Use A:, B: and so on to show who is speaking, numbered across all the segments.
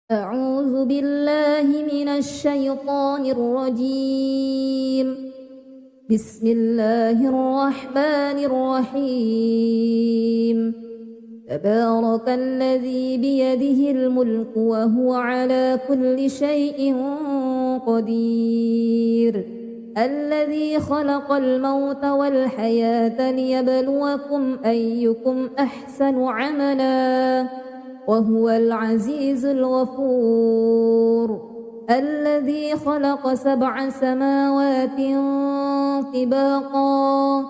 A: أعوذ بالله من الشيطان الرجيم. بسم الله الرحمن الرحيم. تبارك الذي بيده الملك وهو على كل شيء قدير. الذي خلق الموت والحياة ليبلوكم أيكم أحسن عملا وهو العزيز الغفور. الذي خلق 7 سماوات طباقا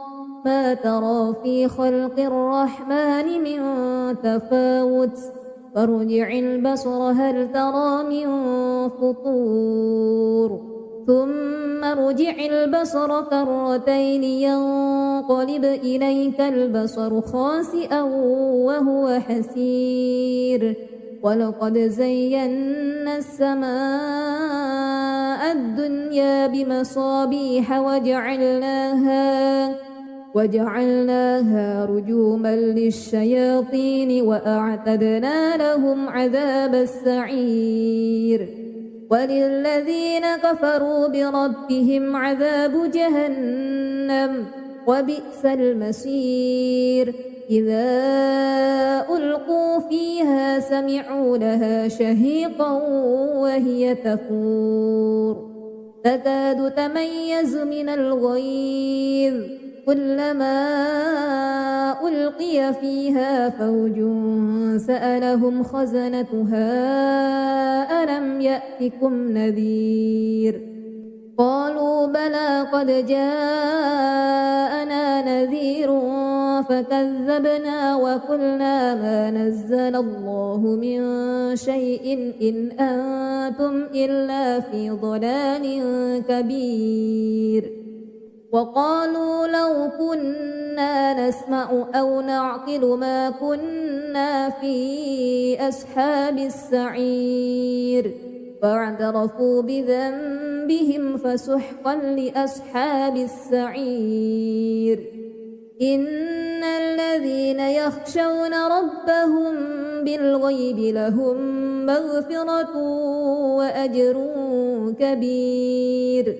A: ما ترى في خلق الرحمن من تفاوت فارجع البصر هل ترى من فطور ثم ارجع البصر كرتين ينقلب إليك البصر خاسئا وهو حسير. ولقد زينا السماء الدنيا بمصابيح وجعلناها رجوما للشياطين وأعتدنا لهم عذاب السعير. وللذين كفروا بربهم عذاب جهنم وبئس المصير. إذا ألقوا فيها سمعوا لها شهيقا وهي تفور تكاد تميز من الغيظ كلما ألقي فيها فوج سألهم خزنتها ألم يأتكم نذير قالوا بلى قد جاءنا نذير فكذبنا وقلنا ما نزل الله من شيء إن أنتم إلا في ضلال كبير. وقالوا لو كنا نسمع أو نعقل ما كنا في أصحاب السعير فاعترفوا بذنبهم فسحقا لأصحاب السعير. إن الذين يخشون ربهم بالغيب لهم مغفرة وأجر كبير.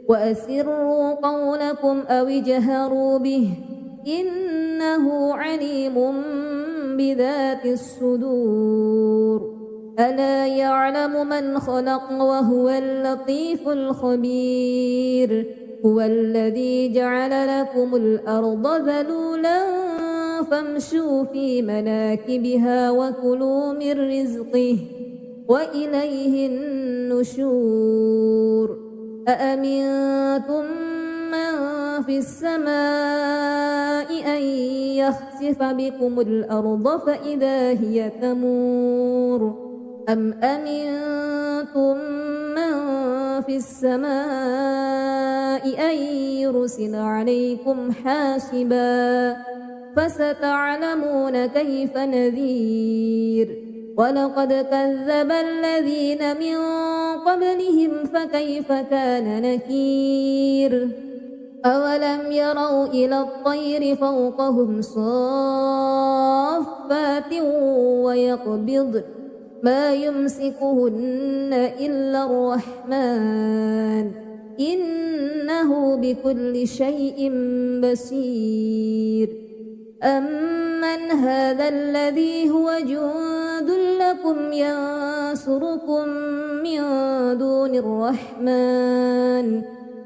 A: وأسروا قولكم أو اجهروا به إنه عليم بذات الصدور. ألا يعلم من خلق وهو اللطيف الخبير. هو الذي جعل لكم الأرض ذلولا فامشوا في مناكبها وكلوا من رزقه وإليه النشور. أأمنتم من في السماء أن يخسف بكم الأرض فإذا هي تمور أم أمنتم من في السماء أن يرسل عليكم حاسبا فستعلمون كيف نذير. ولقد كذب الذين من قبلهم فكيف كان نكير. أولم يروا إلى الطير فوقهم صافات ويقبضن ما يمسكهن إلا الرحمن إنه بكل شيء بصير. أمن هذا الذي هو جند لكم ينصركم من دون الرحمن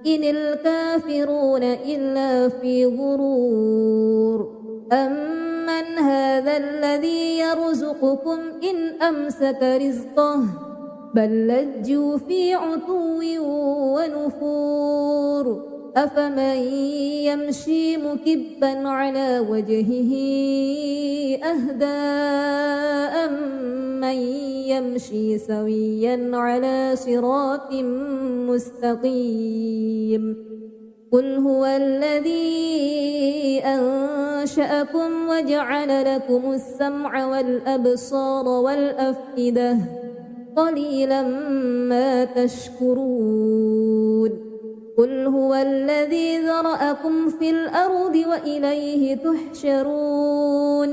A: إن الكافرون إلا في غرور. أمن هذا الذي يرزقكم إن أمسك رزقه بل لجوا في عتو ونفور. أفمن يمشي مكبا على وجهه أهدى أمن يمشي سويا على صراط مستقيم. قل هو الذي أنشأكم وجعل لكم السمع والأبصار والأفئدة قليلا ما تشكرون. قل هو الذي ذرأكم في الأرض وإليه تحشرون.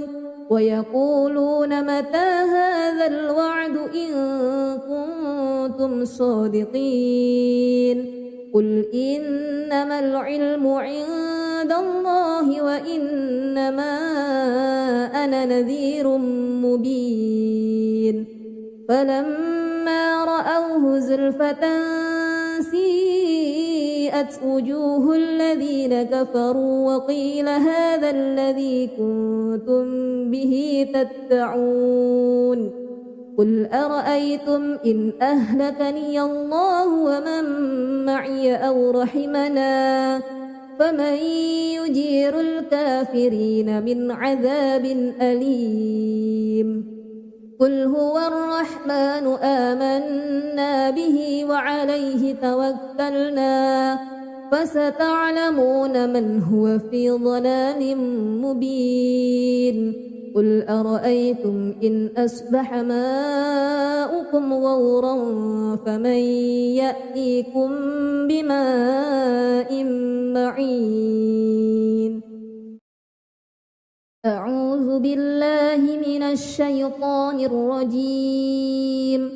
A: ويقولون متى هذا الوعد إن كنتم صادقين قل إنما العلم عند الله وإنما أنا نذير مبين فلما رأوه زلفة سيئت وجوه الذين كفروا وقيل هذا الذي كنتم به تدعون قل أرأيتم إن أهلكني الله ومن معي أو رحمنا فمن يجير الكافرين من عذاب أليم قل هو الرحمن آمنا به وعليه توكلنا فستعلمون من هو في ضلال مبين قل أرأيتم إن أصبح ماؤكم غورا فمن يأتيكم بماء معين أعوذ بالله من الشيطان الرجيم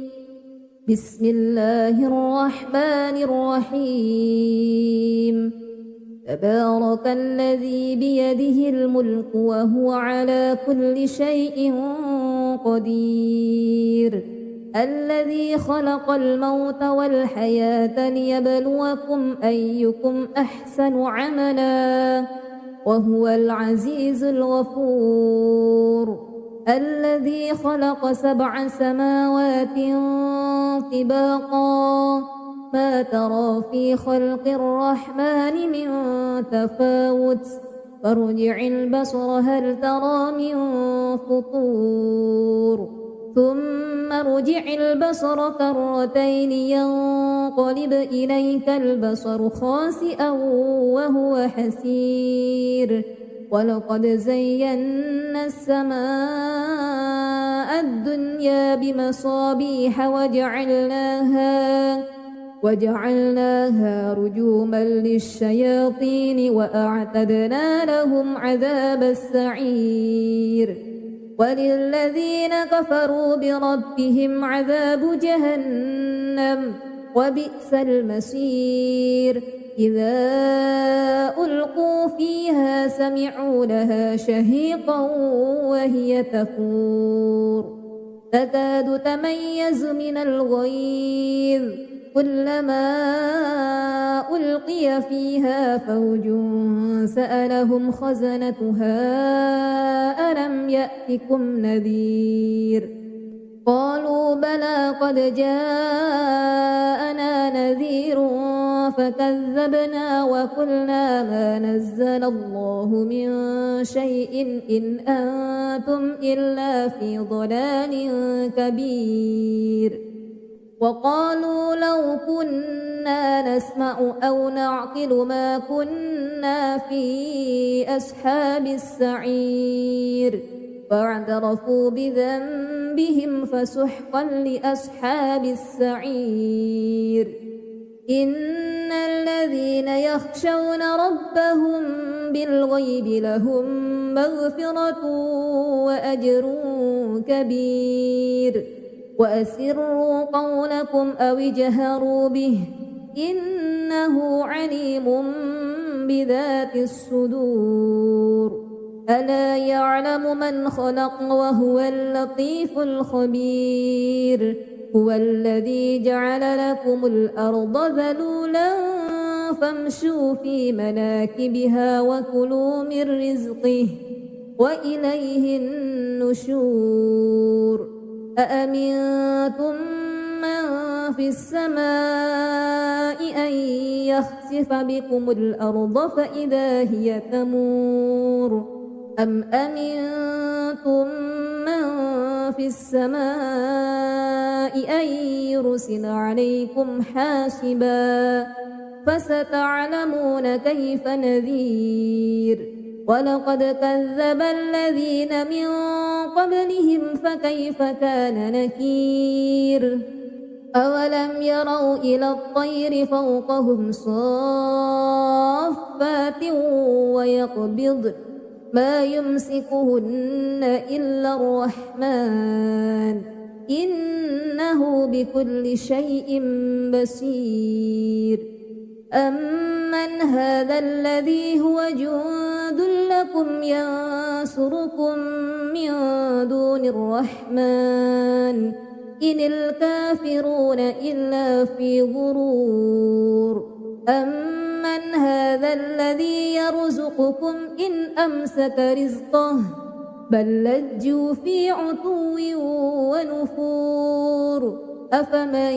A: بسم الله الرحمن الرحيم تبارك الذي بيده الملك وهو على كل شيء قدير الذي خلق الموت والحياة ليبلوكم أيكم أحسن عملا وهو العزيز الغفور الذي خلق 7 سماوات طباقا ما ترى في خلق الرحمن من تفاوت فارجع البصر هل ترى من فطور ثم ارجع البصر كرتين ينقلب إليك البصر خاسئا وهو حسير ولقد زينا السماء الدنيا بمصابيح وجعلناها رجوما للشياطين وأعتدنا لهم عذاب السعير وللذين كفروا بربهم عذاب جهنم وبئس المصير إذا ألقوا فيها سمعوا لها شهيقا وهي تفور تكاد تميز من الغيظ كلما ألقي فيها فوج سألهم خزنتها ألم يأتكم نذير قالوا بلى قد جاءنا نذير فكذبنا وقلنا ما نزل الله من شيء إن أنتم إلا في ضلال كبير وقالوا لو كنا نسمع أو نعقل ما كنا في أصحاب السعير فاعترفوا بذنبهم فسحقا لأصحاب السعير إن الذين يخشون ربهم بالغيب لهم مغفرة وأجر كبير وأسروا قولكم أو اجهروا به إنه عليم بذات الصدور ألا يعلم من خلق وهو اللطيف الخبير هو الذي جعل لكم الأرض ذلولا فامشوا في مناكبها وكلوا من رزقه وإليه النشور أأمنتم من في السماء أن يخسف بكم الأرض فإذا هي تمور أم أمنتم من في السماء أن يرسل عليكم حاسبا فستعلمون كيف نذير ولقد كذب الذين من قبلهم فكيف كان نكير أولم يروا إلى الطير فوقهم صافات ما يمسكهن إلا الرحمن إنه بكل شيء بصير أمن هذا الذي هو جند لكم ينصركم من دون الرحمن إن الكافرون إلا في غرور أمن هذا الذي يرزقكم إن أمسك رزقه بل لجوا في عتو ونفور أفمن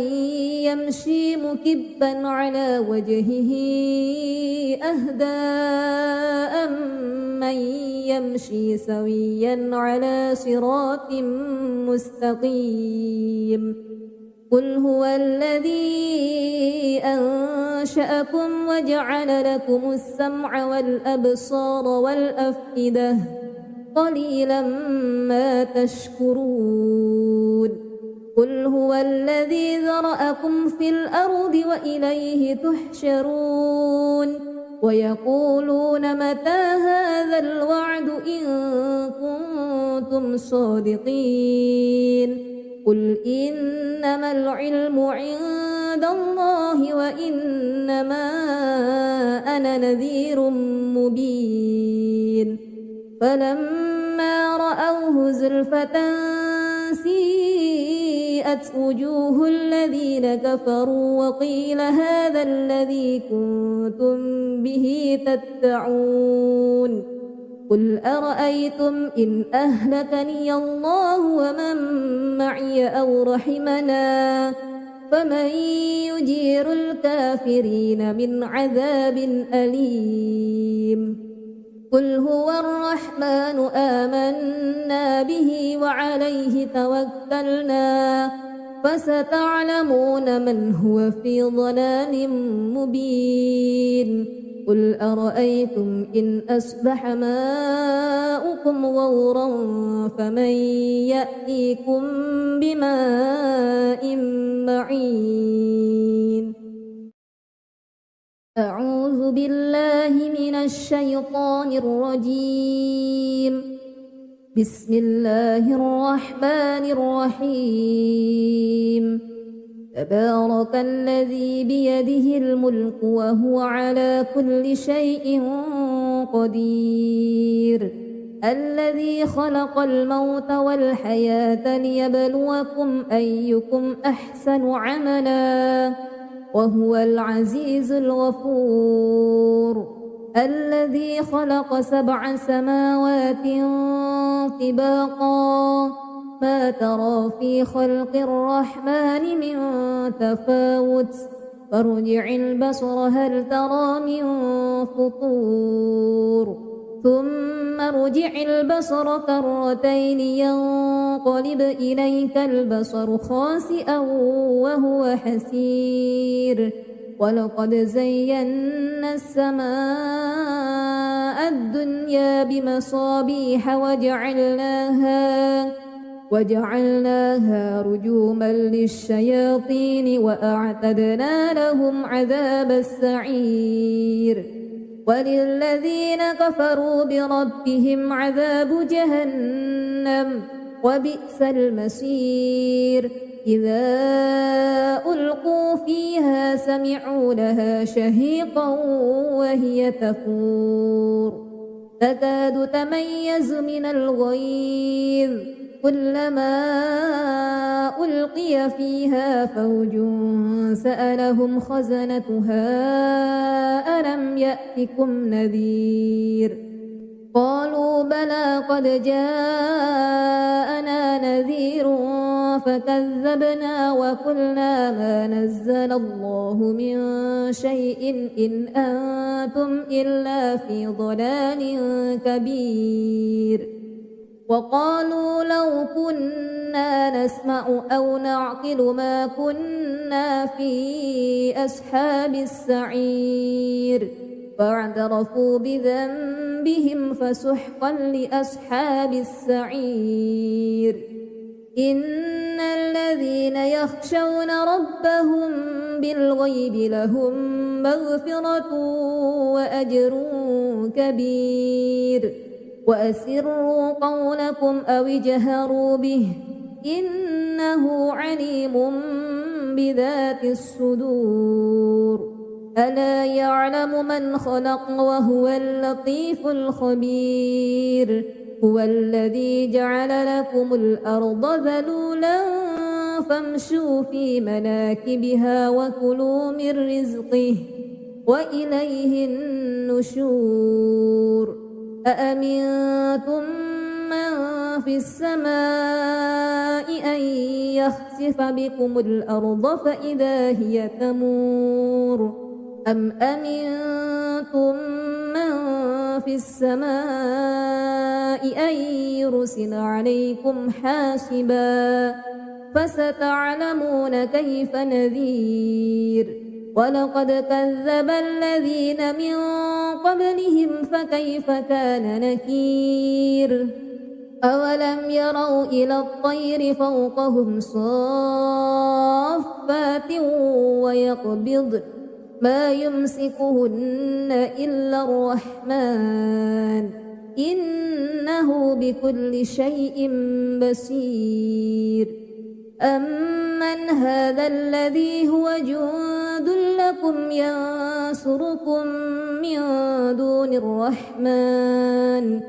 A: يمشي مكبا على وجهه أهدى أمن يمشي سويا على صراط مستقيم قل هو الذي أنشأكم وجعل لكم السمع والأبصار والأفئدة قليلا ما تشكرون قل هو الذي ذرأكم في الأرض وإليه تحشرون ويقولون متى هذا الوعد إن كنتم صادقين قل إنما العلم عند الله وإنما أنا نذير مبين فلما رأوه زلفة سيئت وجوه الذين كفروا وقيل هذا الذي كنتم به تدعون قل أرأيتم إن أهلكني الله ومن معي أو رحمنا فمن يجير الكافرين من عذاب أليم قل هو الرحمن آمنا به وعليه توكلنا فستعلمون من هو في ضلال مبين قل أرأيتم إن أصبح ماؤكم غورا فمن يأتيكم بماء معين أعوذ بالله من الشيطان الرجيم بسم الله الرحمن الرحيم تبارك الذي بيده الملك وهو على كل شيء قدير الذي خلق الموت والحياة ليبلوكم أيكم أحسن عملا وهو العزيز الغفور الذي خلق 7 سماوات طباقا ما ترى في خلق الرحمن من تفاوت فارجع البصر هل ترى من فطور ثم ارجع البصر كرتين ينقلب إليك البصر خاسئا وهو حسير ولقد زينا السماء الدنيا بمصابيح وجعلناها رجوما للشياطين وأعتدنا لهم عذاب السعير وللذين كفروا بربهم عذاب جهنم وبئس المصير إذا ألقوا فيها سمعوا لها شهيقا وهي تفور تكاد تميز من الغيظ كلما ألقي فيها فوج سألهم خزنتها ألم يأتكم نذير قالوا بلى قد جاءنا نذير فكذبنا وقلنا ما نزل الله من شيء إن أنتم إلا في ضلال كبير وقالوا لو كنا نسمع أو نعقل ما كنا في أصحاب السعير فاعترفوا بذنبهم فسحقا لأصحاب السعير إن الذين يخشون ربهم بالغيب لهم مغفرة وأجر كبير وأسروا قولكم أو اجهروا به إنه عليم بذات الصدور ألا يعلم من خلق وهو اللطيف الخبير هو الذي جعل لكم الأرض ذلولا فامشوا في مناكبها وكلوا من رزقه وإليه النشور أأمنتم من في السماء أن يخسف بكم الأرض فإذا هي تمور أم أمنتم من في السماء أن يرسل عليكم حاسبا فستعلمون كيف نذير ولقد كذب الذين من قبلهم فكيف كان نكير أولم يروا إلى الطير فوقهم صافات ويقبضن ما يمسكهن إلا الرحمن إنه بكل شيء بصير أمن هذا الذي هو جند لكم ينصركم من دون الرحمن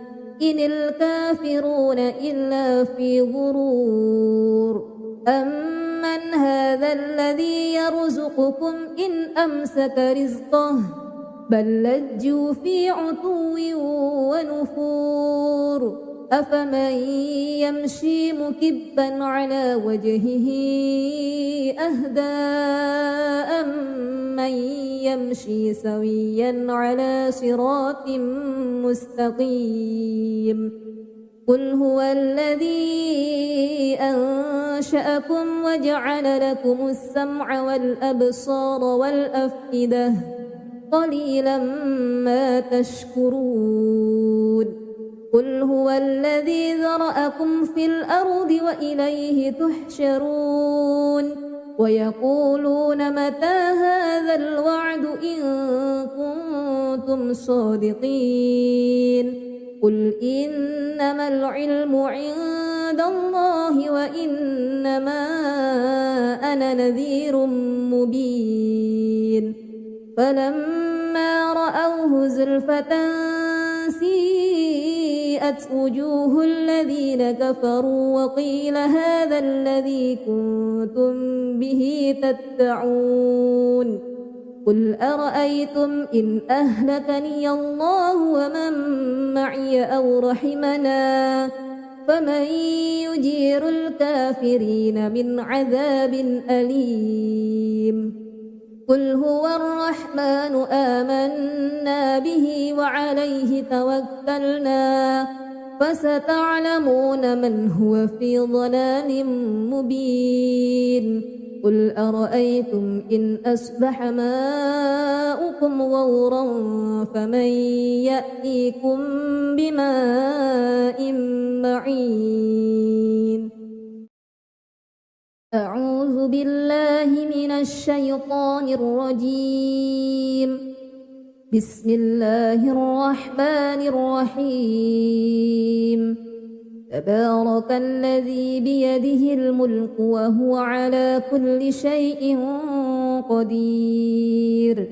A: إن الكافرون إلا في غرور أمن هذا الذي يرزقكم إن أمسك رزقه بل لجوا في عتو ونفور أفمن يمشي مكبا على وجهه أهدى أمن يمشي سويا على صراط مستقيم قل هو الذي أنشأكم وجعل لكم السمع والأبصار والأفئدة قليلا ما تشكرون قل هو الذي ذرأكم في الأرض وإليه تحشرون ويقولون متى هذا الوعد إن كنتم صادقين قل إنما العلم عند الله وإنما أنا نذير مبين فلما رأوه زلفة سيئت وجوه الذين كفروا وقيل هذا الذي كنتم به تدعون قل أرأيتم إن أهلكني الله ومن معي أو رحمنا فمن يجير الكافرين من عذاب أليم قل هو الرحمن آمنا به وعليه توكلنا فستعلمون من هو في ضلال مبين قل أرأيتم إن أصبح ماؤكم غورا فمن يأتيكم بماء معين أعوذ بالله من الشيطان الرجيم بسم الله الرحمن الرحيم تبارك الذي بيده الملك وهو على كل شيء قدير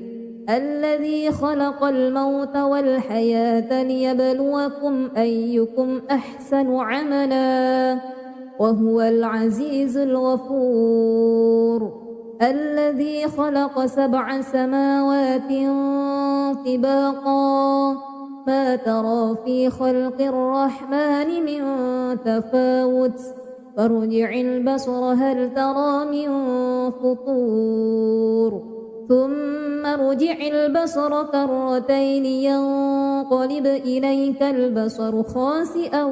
A: الذي خلق الموت والحياة ليبلوكم أيكم أحسن عملا وهو العزيز الغفور الذي خلق 7 سماوات طباقا ما ترى في خلق الرحمن من تفاوت فارجع البصر هل ترى من فطور ثم ارجع البصر كرتين ينقلب إليك البصر خاسئا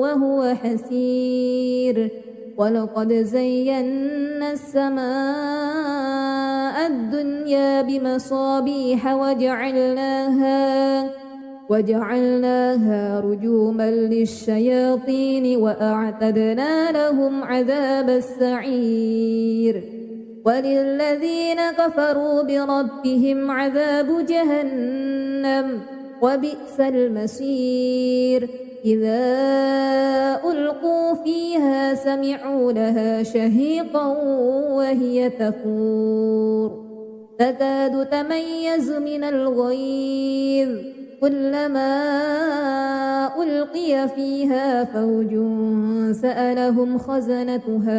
A: وهو حسير ولقد زينا السماء الدنيا بمصابيح وجعلناها رجوما للشياطين وأعتدنا لهم عذاب السعير وللذين كفروا بربهم عذاب جهنم وبئس المصير إذا ألقوا فيها سمعوا لها شهيقا وهي تفور تكاد تميز من الغيظ كلما ألقي فيها فوج سألهم خزنتها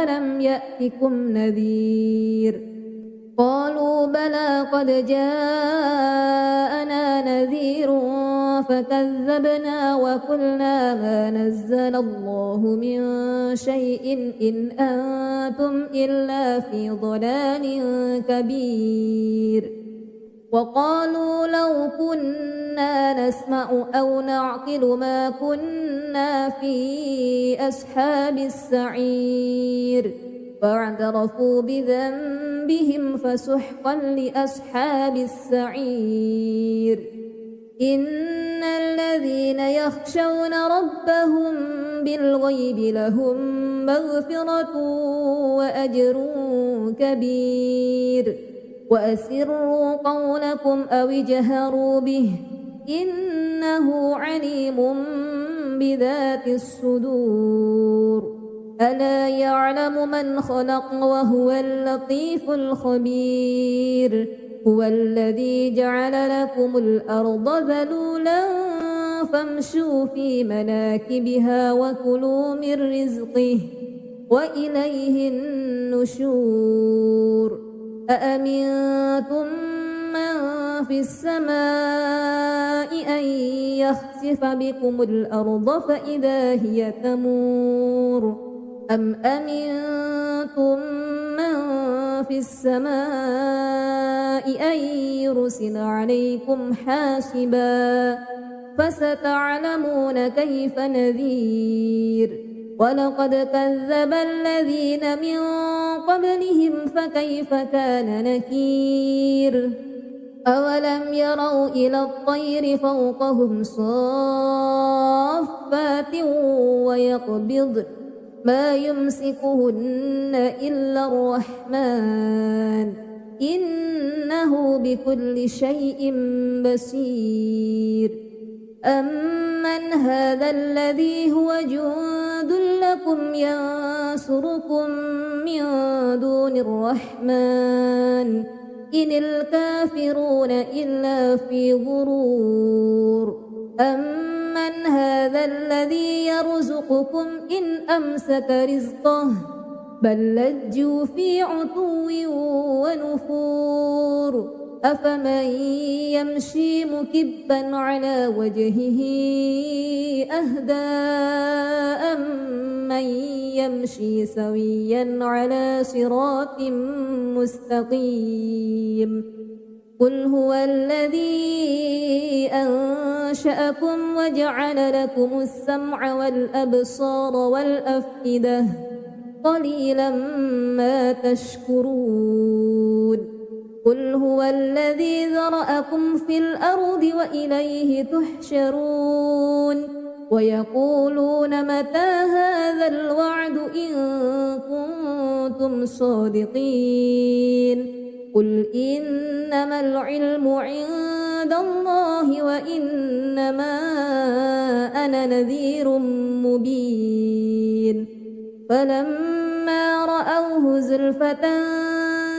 A: ألم يأتكم نذير قالوا بلى قد جاءنا نذير فكذبنا وقلنا ما نزل الله من شيء إن أنتم إلا في ضلال كبير وقالوا لو كنا نسمع أو نعقل ما كنا في أصحاب السعير فاعترفوا بذنبهم فسحقا لأصحاب السعير إن الذين يخشون ربهم بالغيب لهم مغفرة وأجر كبير وأسروا قولكم أو اجهروا به إنه عليم بذات الصدور ألا يعلم من خلق وهو اللطيف الخبير هو الذي جعل لكم الأرض ذلولا فامشوا في مناكبها وكلوا من رزقه وإليه النشور أأمنتم من في السماء أن يخسف بكم الأرض فإذا هي تمور أم أمنتم من في السماء أن يرسل عليكم حاسبا فستعلمون كيف نذير ولقد كذب الذين من قبلهم فكيف كان نكير أولم يروا إلى الطير فوقهم صافات ويقبض ما يمسكهن إلا الرحمن إنه بكل شيء بصير أمن هذا الذي هو جند لكم ينصركم من دون الرحمن إن الكافرون إلا في غرور أمن هذا الذي يرزقكم إن أمسك رزقه بل لجوا في عتو ونفور أفمن يمشي مكبا على وجهه أهدى أمن يمشي سويا على صراط مستقيم قل هو الذي أنشأكم وجعل لكم السمع والأبصار والأفئدة قليلا ما تشكرون قل هو الذي ذرأكم في الأرض وإليه تحشرون ويقولون متى هذا الوعد إن كنتم صادقين قل إنما العلم عند الله وإنما أنا نذير مبين فلما رأوه زلفة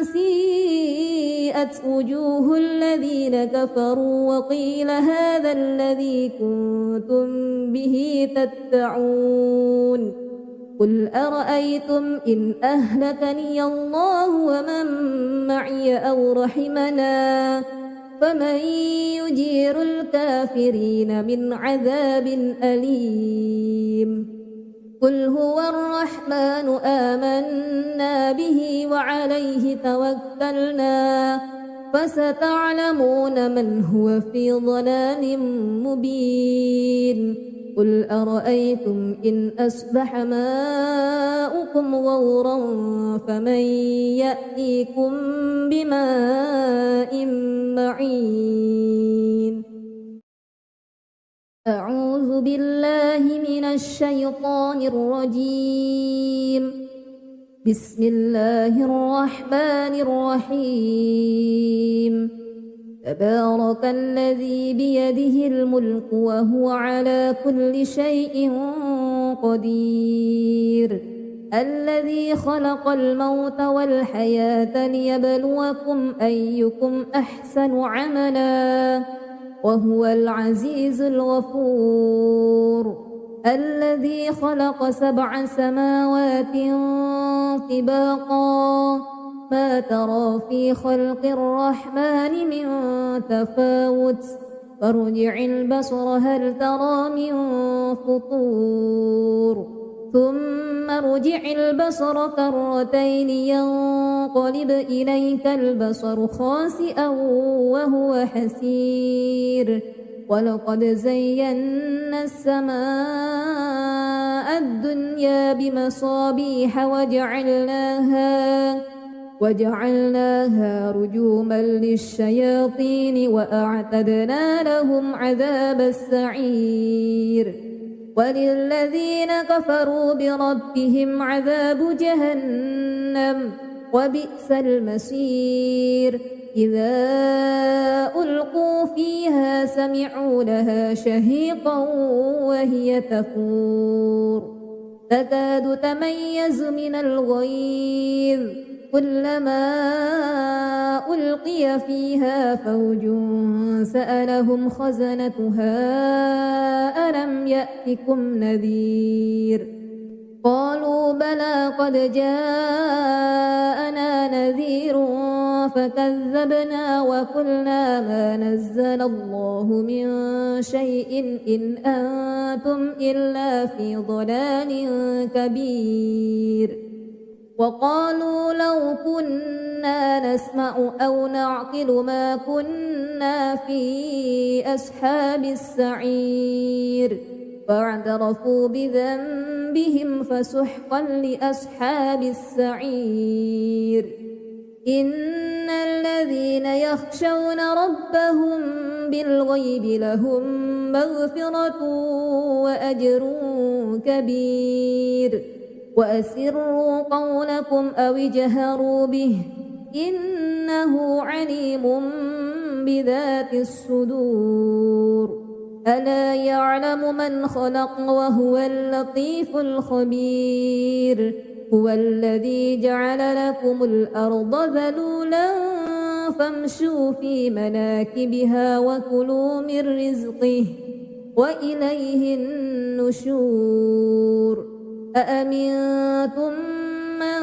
A: سيئت وجوه الذين كفروا وقيل هذا الذي كنتم به تدعون قل أرأيتم إن أهلكني الله ومن معي أو رحمنا فمن يجير الكافرين من عذاب أليم قل هو الرحمن آمنا به وعليه توكلنا فستعلمون من هو في ضلال مبين قل أرأيتم إن أصبح ماؤكم غورا فمن يأتيكم بماء معين أعوذ بالله من الشيطان الرجيم بسم الله الرحمن الرحيم تبارك الذي بيده الملك وهو على كل شيء قدير الذي خلق الموت والحياة ليبلوكم أيكم أحسن عملا وهو العزيز الغفور الذي خلق 7 سماوات طباقا ما ترى في خلق الرحمن من تفاوت فارجع البصر هل ترى من فطور ثم ارجع البصر كرتين ينقلب إليك البصر خاسئا وهو حسير ولقد زينا السماء الدنيا بمصابيح وجعلناها رجوما للشياطين وأعتدنا لهم عذاب السعير وللذين كفروا بربهم عذاب جهنم وبئس المصير إذا ألقوا فيها سمعوا لها شهيقا وهي تفور تكاد تميز من الغيظ كلما ألقي فيها فوج سألهم خزنتها ألم يأتكم نذير قالوا بلى قد جاءنا نذير فكذبنا وقلنا ما نزل الله من شيء إن أنتم إلا في ضلال كبير وقالوا لو كنا نسمع أو نعقل ما كنا في أصحاب السعير فاعترفوا بذنبهم فسحقا لأصحاب السعير إن الذين يخشون ربهم بالغيب لهم مغفرة وأجر كبير وأسروا قولكم أو اجهروا به إنه عليم بذات الصدور ألا يعلم من خلق وهو اللطيف الخبير هو الذي جعل لكم الأرض ذلولا فامشوا في مناكبها وكلوا من رزقه وإليه النشور أأمنتم من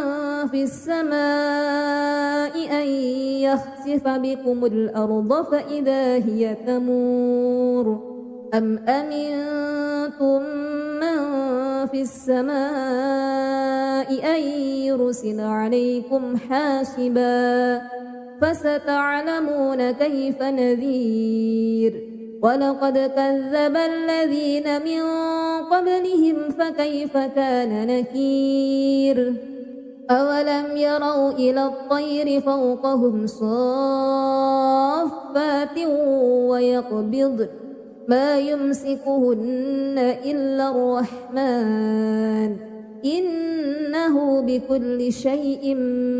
A: في السماء أن يخسف بكم الأرض فإذا هي تمور أم أمنتم من في السماء أن يرسل عليكم حاسبا فستعلمون كيف نذير ولقد كذب الذين من قبلهم فكيف كان نكير أولم يروا إلى الطير فوقهم صافات ويقبضن ما يمسكهن إلا الرحمن إنه بكل شيء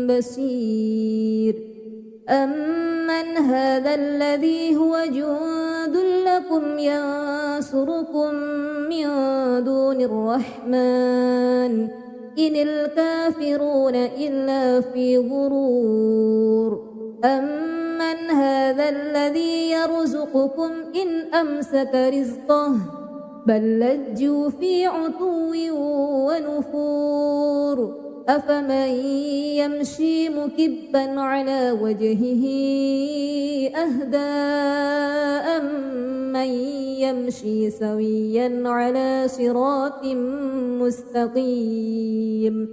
A: بصير أمن هذا الذي هو جند لكم ينصركم من دون الرحمن إن الكافرون إلا في غرور أمن هذا الذي يرزقكم إن أمسك رزقه بل لجوا في عتو ونفور أفمن يمشي مكبا على وجهه أهدى أمن يمشي سويا على صراط مستقيم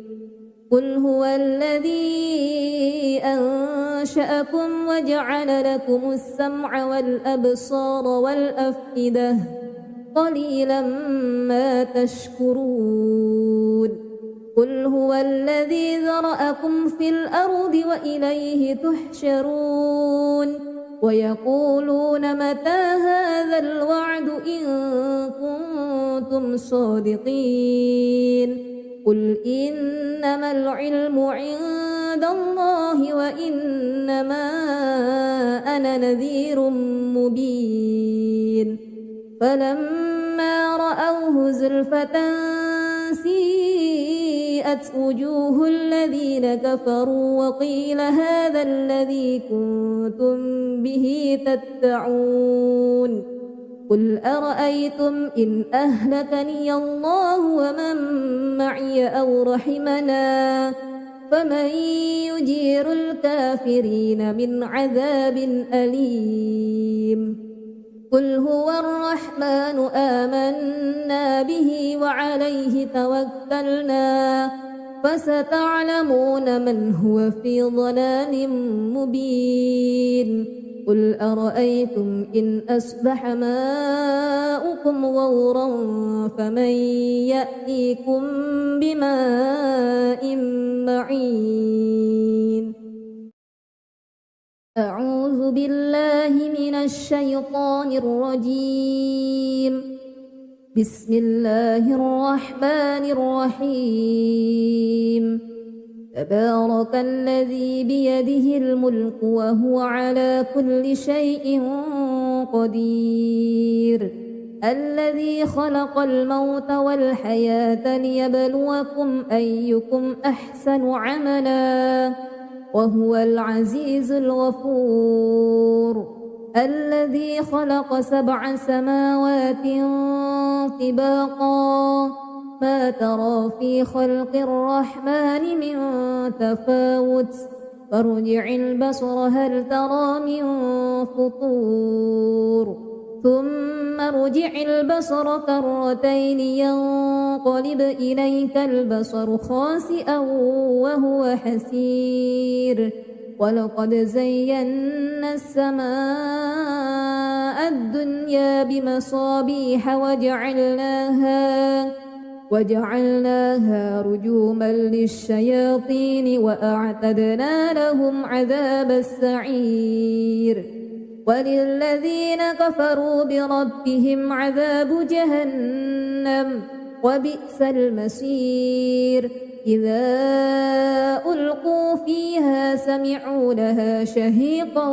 A: قل هو الذي أنشأكم وجعل لكم السمع والأبصار والأفئدة قليلا ما تشكرون قل هو الذي ذرأكم في الأرض وإليه تحشرون ويقولون متى هذا الوعد إن كنتم صادقين قل إنما العلم عند عند الله وإنما أنا نذير مبين فلما رأوه زلفة سيئت وجوه الذين كفروا وقيل هذا الذي كنتم به تدعون قل أرأيتم إن أهلكني الله ومن معي أو رحمنا فمن يجير الكافرين من عذاب أليم قل هو الرحمن آمنا به وعليه توكلنا فستعلمون من هو في ضلال مبين قل أرأيتم إن أصبح ماؤكم غورا فمن يأتيكم بماء معين أعوذ بالله من الشيطان الرجيم بسم الله الرحمن الرحيم تبارك الذي بيده الملك وهو على كل شيء قدير الذي خلق الموت والحياة ليبلوكم أيكم أحسن عملا وهو العزيز الغفور الذي خلق 7 سماوات طباقا ما ترى في خلق الرحمن من تفاوت فارجع البصر هل ترى من فطور ثم ارجع البصر كرتين ينقلب إليك البصر خاسئا وهو حسير ولقد زينا السماء الدنيا بمصابيح وجعلناها رجوما للشياطين وأعتدنا لهم عذاب السعير وللذين كفروا بربهم عذاب جهنم وبئس المصير إذا ألقوا فيها سمعوا لها شهيقا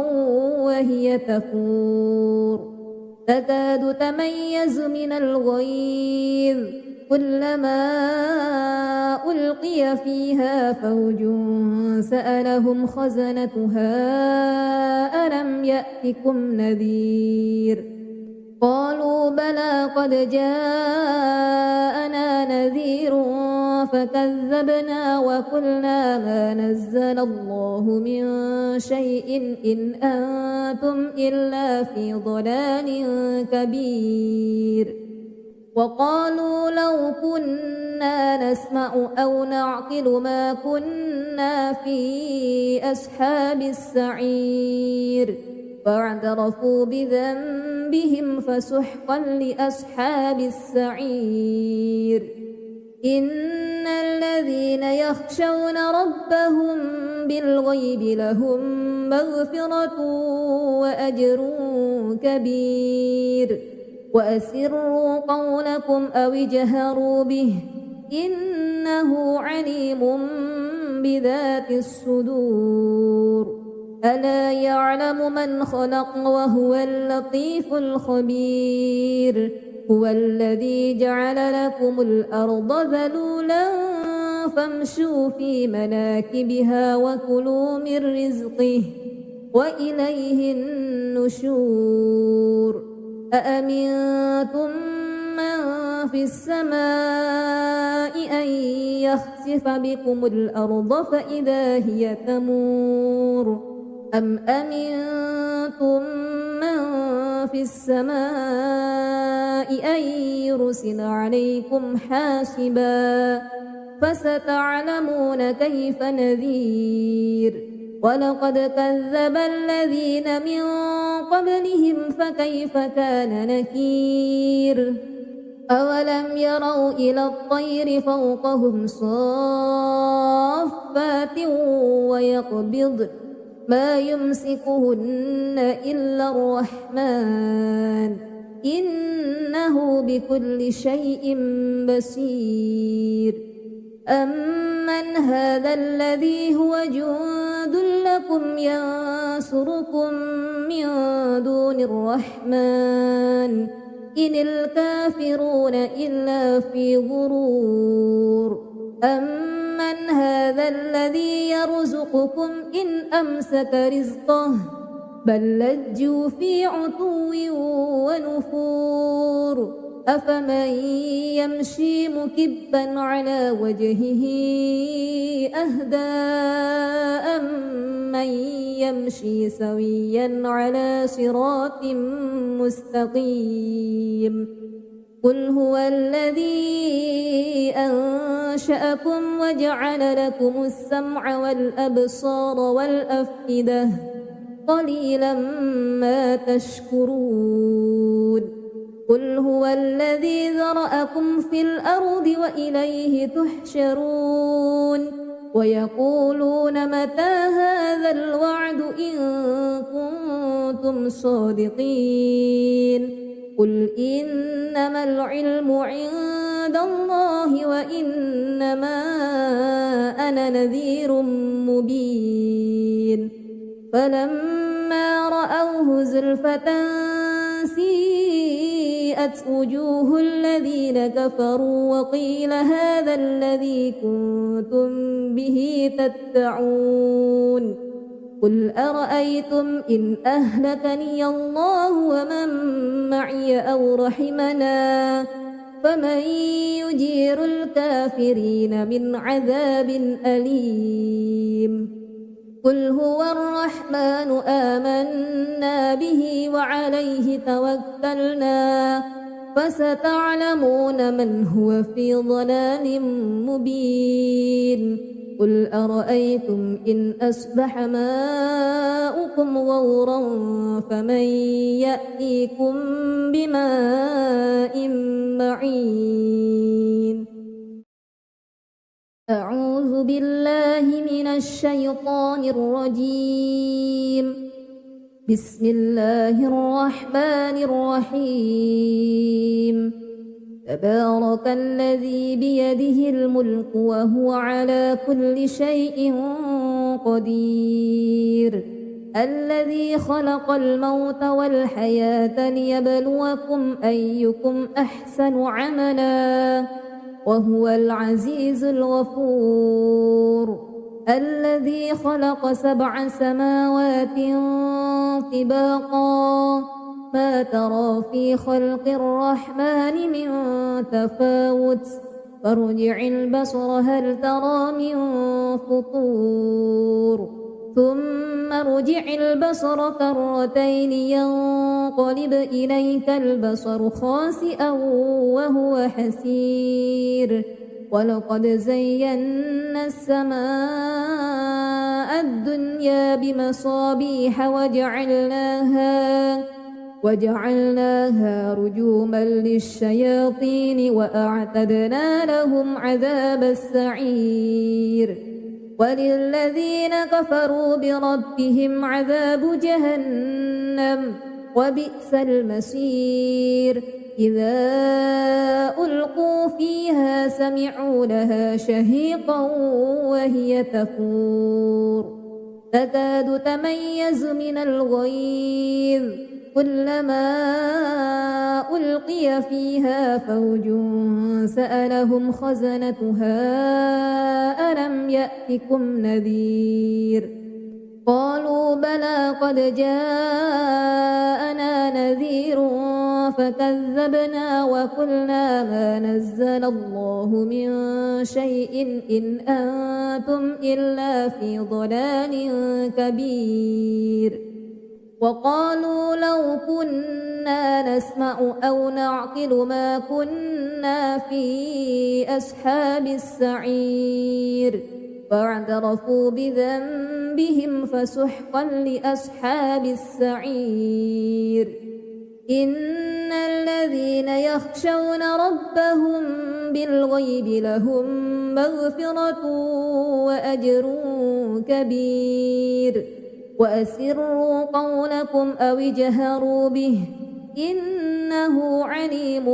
A: وهي تفور تكاد تميز من الغيظ كلما ألقي فيها فوج سألهم خزنتها ألم يأتكم نذير قالوا بلى قد جاءنا نذير فكذبنا وقلنا ما نزل الله من شيء إن أنتم إلا في ضلال كبير وقالوا لو كنا نسمع أو نعقل ما كنا في أصحاب السعير فاعترفوا بذنبهم فسحقا لأصحاب السعير إن الذين يخشون ربهم بالغيب لهم مغفرة وأجر كبير وأسروا قولكم أو اجهروا به إنه عليم بذات الصدور ألا يعلم من خلق وهو اللطيف الخبير هو الذي جعل لكم الأرض ذلولا فامشوا في مناكبها وكلوا من رزقه وإليه النشور أأمنتم من في السماء أن يخسف بكم الأرض فإذا هي تمور أم أمنتم من في السماء أن يرسل عليكم حاسبا فستعلمون كيف نذير ولقد كذب الذين من قبلهم فكيف كان نكير أولم يروا إلى الطير فوقهم صافات ويقبض ما يمسكهن إلا الرحمن إنه بكل شيء بصير أمن هذا الذي هو جند لكم ينصركم من دون الرحمن إن الكافرون إلا في غرور أمن هذا الذي يرزقكم إن أمسك رزقه بل لجوا في عتو ونفور أفمن يمشي مكبا على وجهه أهدى أمن يمشي سويا على صراط مستقيم قل هو الذي أنشأكم وجعل لكم السمع والأبصار والأفئدة قليلا ما تشكرون قل هو الذي ذرأكم في الأرض وإليه تحشرون ويقولون متى هذا الوعد إن كنتم صادقين قل إنما العلم عند الله وإنما أنا نذير مبين فلما رأوه زلفة سيئت وجوه الذين كفروا وقيل هذا الذي كنتم به تدعون قل أرأيتم إن أهلكني الله ومن معي أو رحمنا فمن يجير الكافرين من عذاب أليم قل هو الرحمن آمنا به وعليه توكلنا فستعلمون من هو في ضلال مبين قل أرأيتم إن أصبح ماؤكم غورا فمن يأتيكم بماء معين أعوذ بالله من الشيطان الرجيم بسم الله الرحمن الرحيم تبارك الذي بيده الملك وهو على كل شيء قدير الذي خلق الموت والحياة ليبلوكم أيكم أحسن عملا وهو العزيز الغفور الذي خلق 7 سماوات طباقا ما ترى في خلق الرحمن من تفاوت فارجع البصر هل ترى من فطور ثم ارجع البصر كرتين ينقلب إليك البصر خاسئا وهو حسير ولقد زينا السماء الدنيا بمصابيح وجعلناها رجوما للشياطين وأعتدنا لهم عذاب السعير وللذين كفروا بربهم عذاب جهنم وبئس المصير إذا ألقوا فيها سمعوا لها شهيقا وهي تفور تكاد تميز من الغيظ كلما ألقي فيها فوج سألهم خزنتها ألم يأتكم نذير قالوا بلى قد جاءنا نذير فكذبنا وقلنا ما نزل الله من شيء إن أنتم إلا في ضلال كبير وقالوا لو كنا نسمع أو نعقل ما كنا في أصحاب السعير فاعترفوا بذنبهم فسحقا لأصحاب السعير إن الذين يخشون ربهم بالغيب لهم مغفرة وأجر كبير وأسروا قولكم أو اجهروا به إنه عليم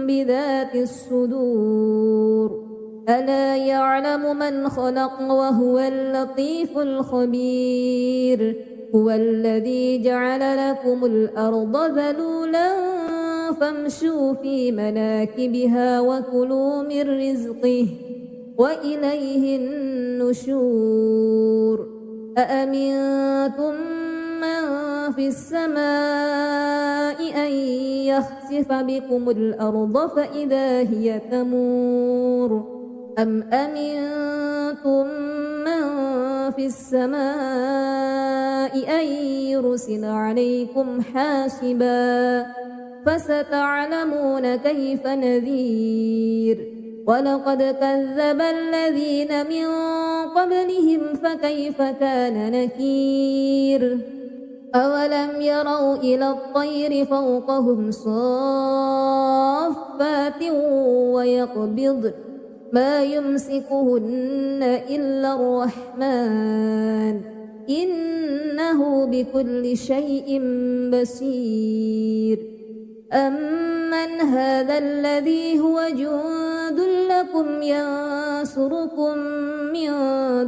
A: بذات الصدور ألا يعلم من خلق وهو اللطيف الخبير هو الذي جعل لكم الأرض ذلولا فامشوا في مناكبها وكلوا من رزقه وإليه النشور أأمنتم من في السماء أن يخسف بكم الأرض فإذا هي تمور أم أمنتم من في السماء أن يرسل عليكم حاسبا فستعلمون كيف نذير ولقد كذب الذين من قبلهم فكيف كان نكير أولم يروا إلى الطير فوقهم صافات ويقبضن ما يمسكهن إلا الرحمن إنه بكل شيء بصير أمن هذا الذي هو جند لكم ينصركم من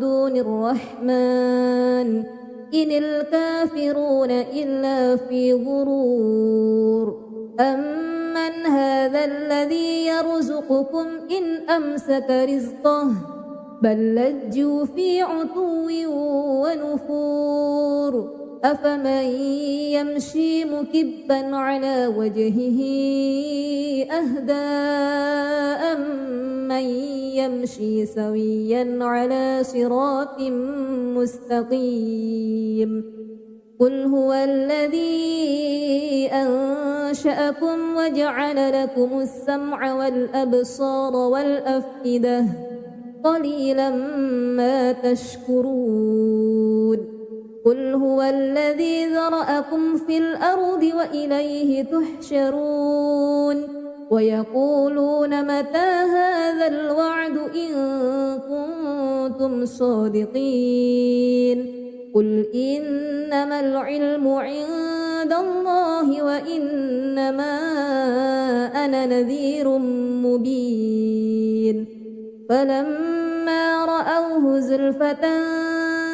A: دون الرحمن إن الكافرون إلا في غرور أمن هذا الذي يرزقكم إن أمسك رزقه بل لجوا في عتو ونفور أفمن يمشي مكبا على وجهه أهدى أمن يمشي سويا على صراط مستقيم قل هو الذي أنشأكم وجعل لكم السمع والأبصار والأفئدة قليلا ما تشكرون قل هو الذي ذرأكم في الأرض وإليه تحشرون ويقولون متى هذا الوعد إن كنتم صادقين قل إنما العلم عند الله وإنما أنا نذير مبين فلما رأوه زلفة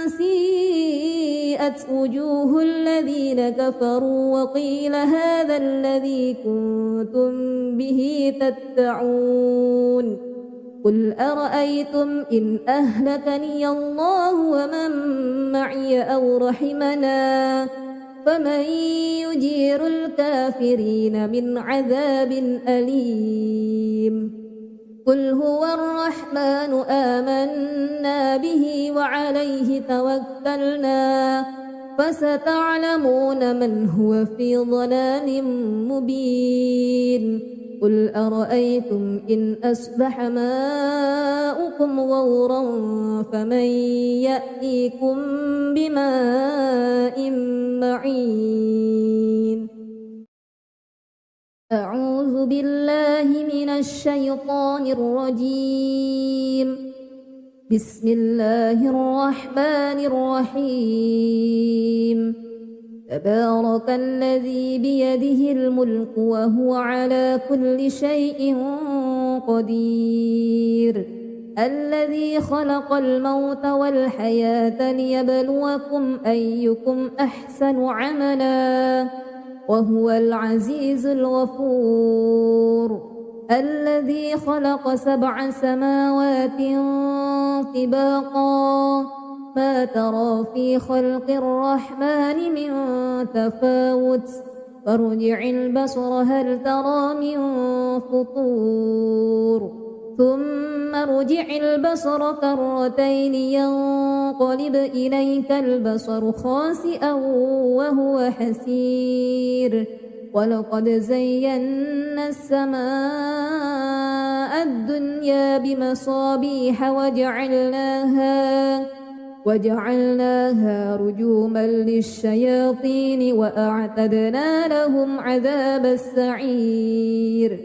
A: سيئت وجوه الذين كفروا وقيل هذا الذي كنتم به تدعون قل أرأيتم إن أهلكني الله ومن معي أو رحمنا فمن يجير الكافرين من عذاب أليم قل هو الرحمن آمنا به وعليه توكلنا فستعلمون من هو في ضلال مبين قل أرأيتم إن أصبح ماؤكم غورا فمن يأتيكم بماء معين أعوذ بالله من الشيطان الرجيم بسم الله الرحمن الرحيم تبارك الذي بيده الملك وهو على كل شيء قدير الذي خلق الموت والحياة ليبلوكم أيكم أحسن عملا وهو العزيز الغفور الذي خلق 7 سماوات طباقا ما ترى في خلق الرحمن من تفاوت فارجع البصر هل ترى من فطور ثم ارجع البصر كرتين ينقلب إليك البصر خاسئا وهو حسير ولقد زينا السماء الدنيا بمصابيح وجعلناها رجوما للشياطين وأعتدنا لهم عذاب السعير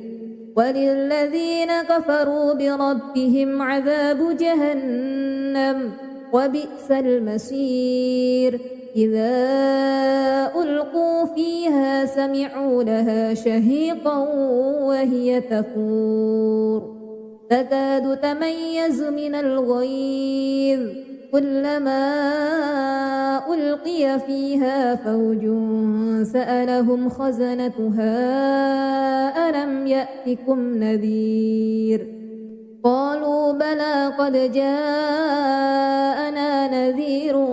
A: وللذين كفروا بربهم عذاب جهنم وبئس المصير إذا ألقوا فيها سمعوا لها شهيقا وهي تفور تكاد تميز من الغيظ كلما ألقي فيها فوج سألهم خزنتها ألم يأتكم نذير قالوا بلى قد جاءنا نذير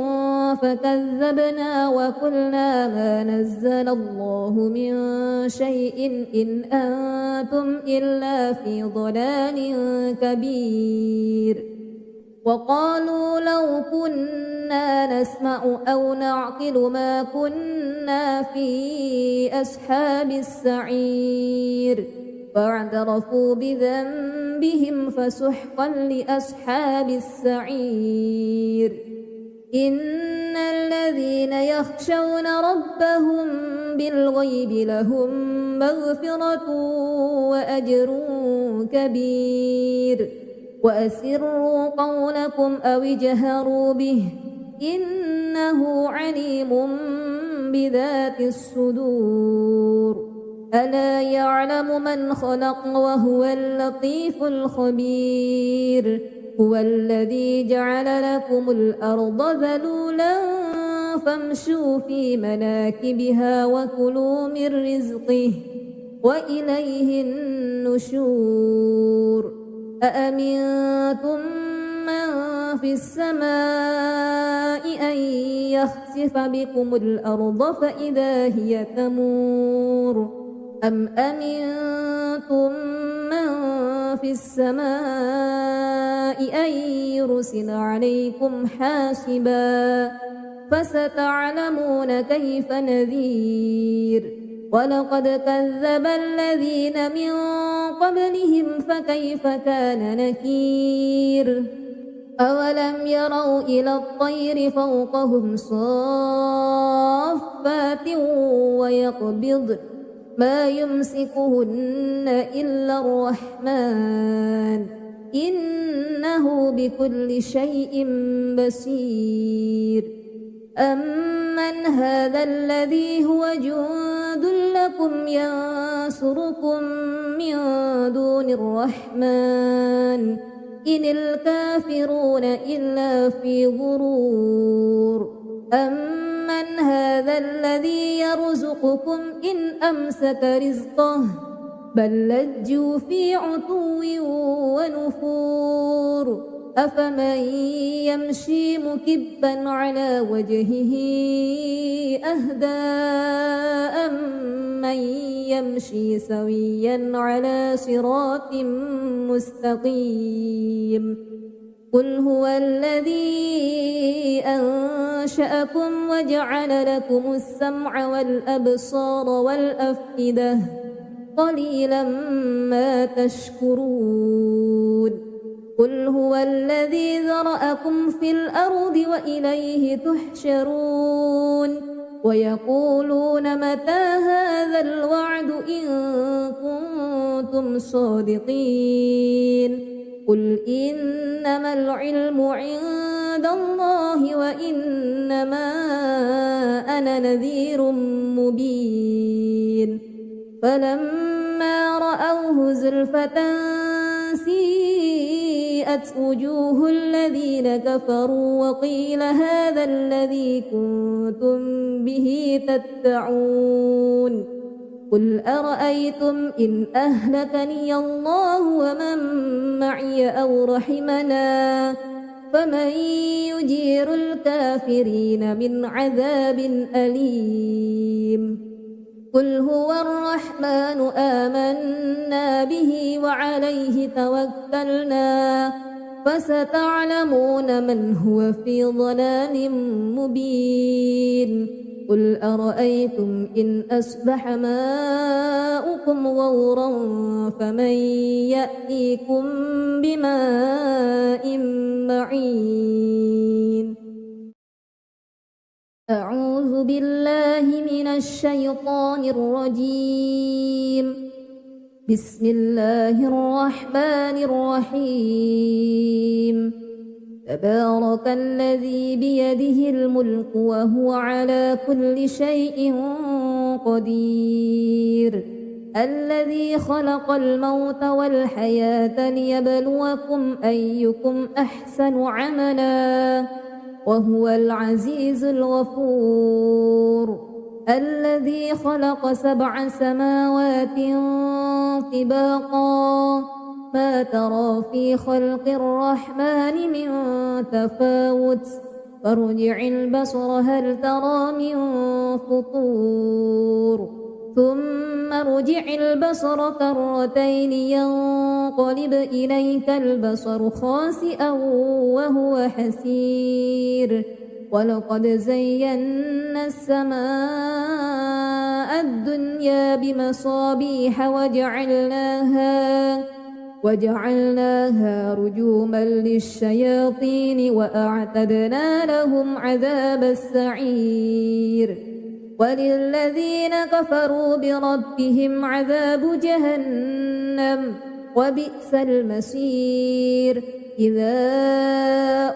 A: فكذبنا وقلنا ما نزل الله من شيء إن أنتم إلا في ضلال كبير وقالوا لو كنا نسمع أو نعقل ما كنا في أصحاب السعير فاعترفوا بذنبهم فسحقا لأصحاب السعير إن الذين يخشون ربهم بالغيب لهم مغفرة وأجر كبير وأسروا قولكم أو اجهروا به إنه عليم بذات الصدور ألا يعلم من خلق وهو اللطيف الخبير هو الذي جعل لكم الأرض ذلولا فامشوا في مناكبها وكلوا من رزقه وإليه النشور أأمنتم من في السماء أن يخسف بكم الأرض فإذا هي تمور أم أمنتم من في السماء أن يرسل عليكم حاسبا فستعلمون كيف نذير ولقد كذب الذين من قبلهم فكيف كان نكير أولم يروا إلى الطير فوقهم صافات ويقبضن ما يمسكهن إلا الرحمن إنه بكل شيء بصير أمن هذا الذي هو جند لكم ينصركم من دون الرحمن إن الكافرون إلا في غرور أمن هذا الذي يرزقكم إن أمسك رزقه بل لجوا في عتو ونفور أفمن يمشي مكبا على وجهه أهدى أمن يمشي سويا على صراط مستقيم قل هو الذي أنشأكم وجعل لكم السمع والأبصار والأفئدة قليلا ما تشكرون قل هو الذي ذرأكم في الأرض وإليه تحشرون ويقولون متى هذا الوعد إن كنتم صادقين قل إنما العلم عند الله وإنما أنا نذير مبين فلما رأوه زلفة سيئت وجوه الذين كفروا وقيل هذا الذي كنتم به تدعون قل أرأيتم إن أهلكني الله ومن معي أو رحمنا فمن يجير الكافرين من عذاب أليم قل هو الرحمن آمنا به وعليه توكلنا فستعلمون من هو في ضلال مبين قل أرأيتم إن أصبح ماؤكم غورا فمن يأتيكم بماء معين أعوذ بالله من الشيطان الرجيم بسم الله الرحمن الرحيم تبارك الذي بيده الملك وهو على كل شيء قدير الذي خلق الموت والحياة ليبلوكم أيكم أحسن عملا وهو العزيز الغفور الذي خلق 7 سماوات طباقا ما ترى في خلق الرحمن من تفاوت فارجع البصر هل ترى من فطور ثم ارجع البصر كرتين ينقلب إليك البصر خاسئا وهو حسير ولقد زينا السماء الدنيا بمصابيح وجعلناها رجوما للشياطين وأعتدنا لهم عذاب السعير وللذين كفروا بربهم عذاب جهنم وبئس المصير إذا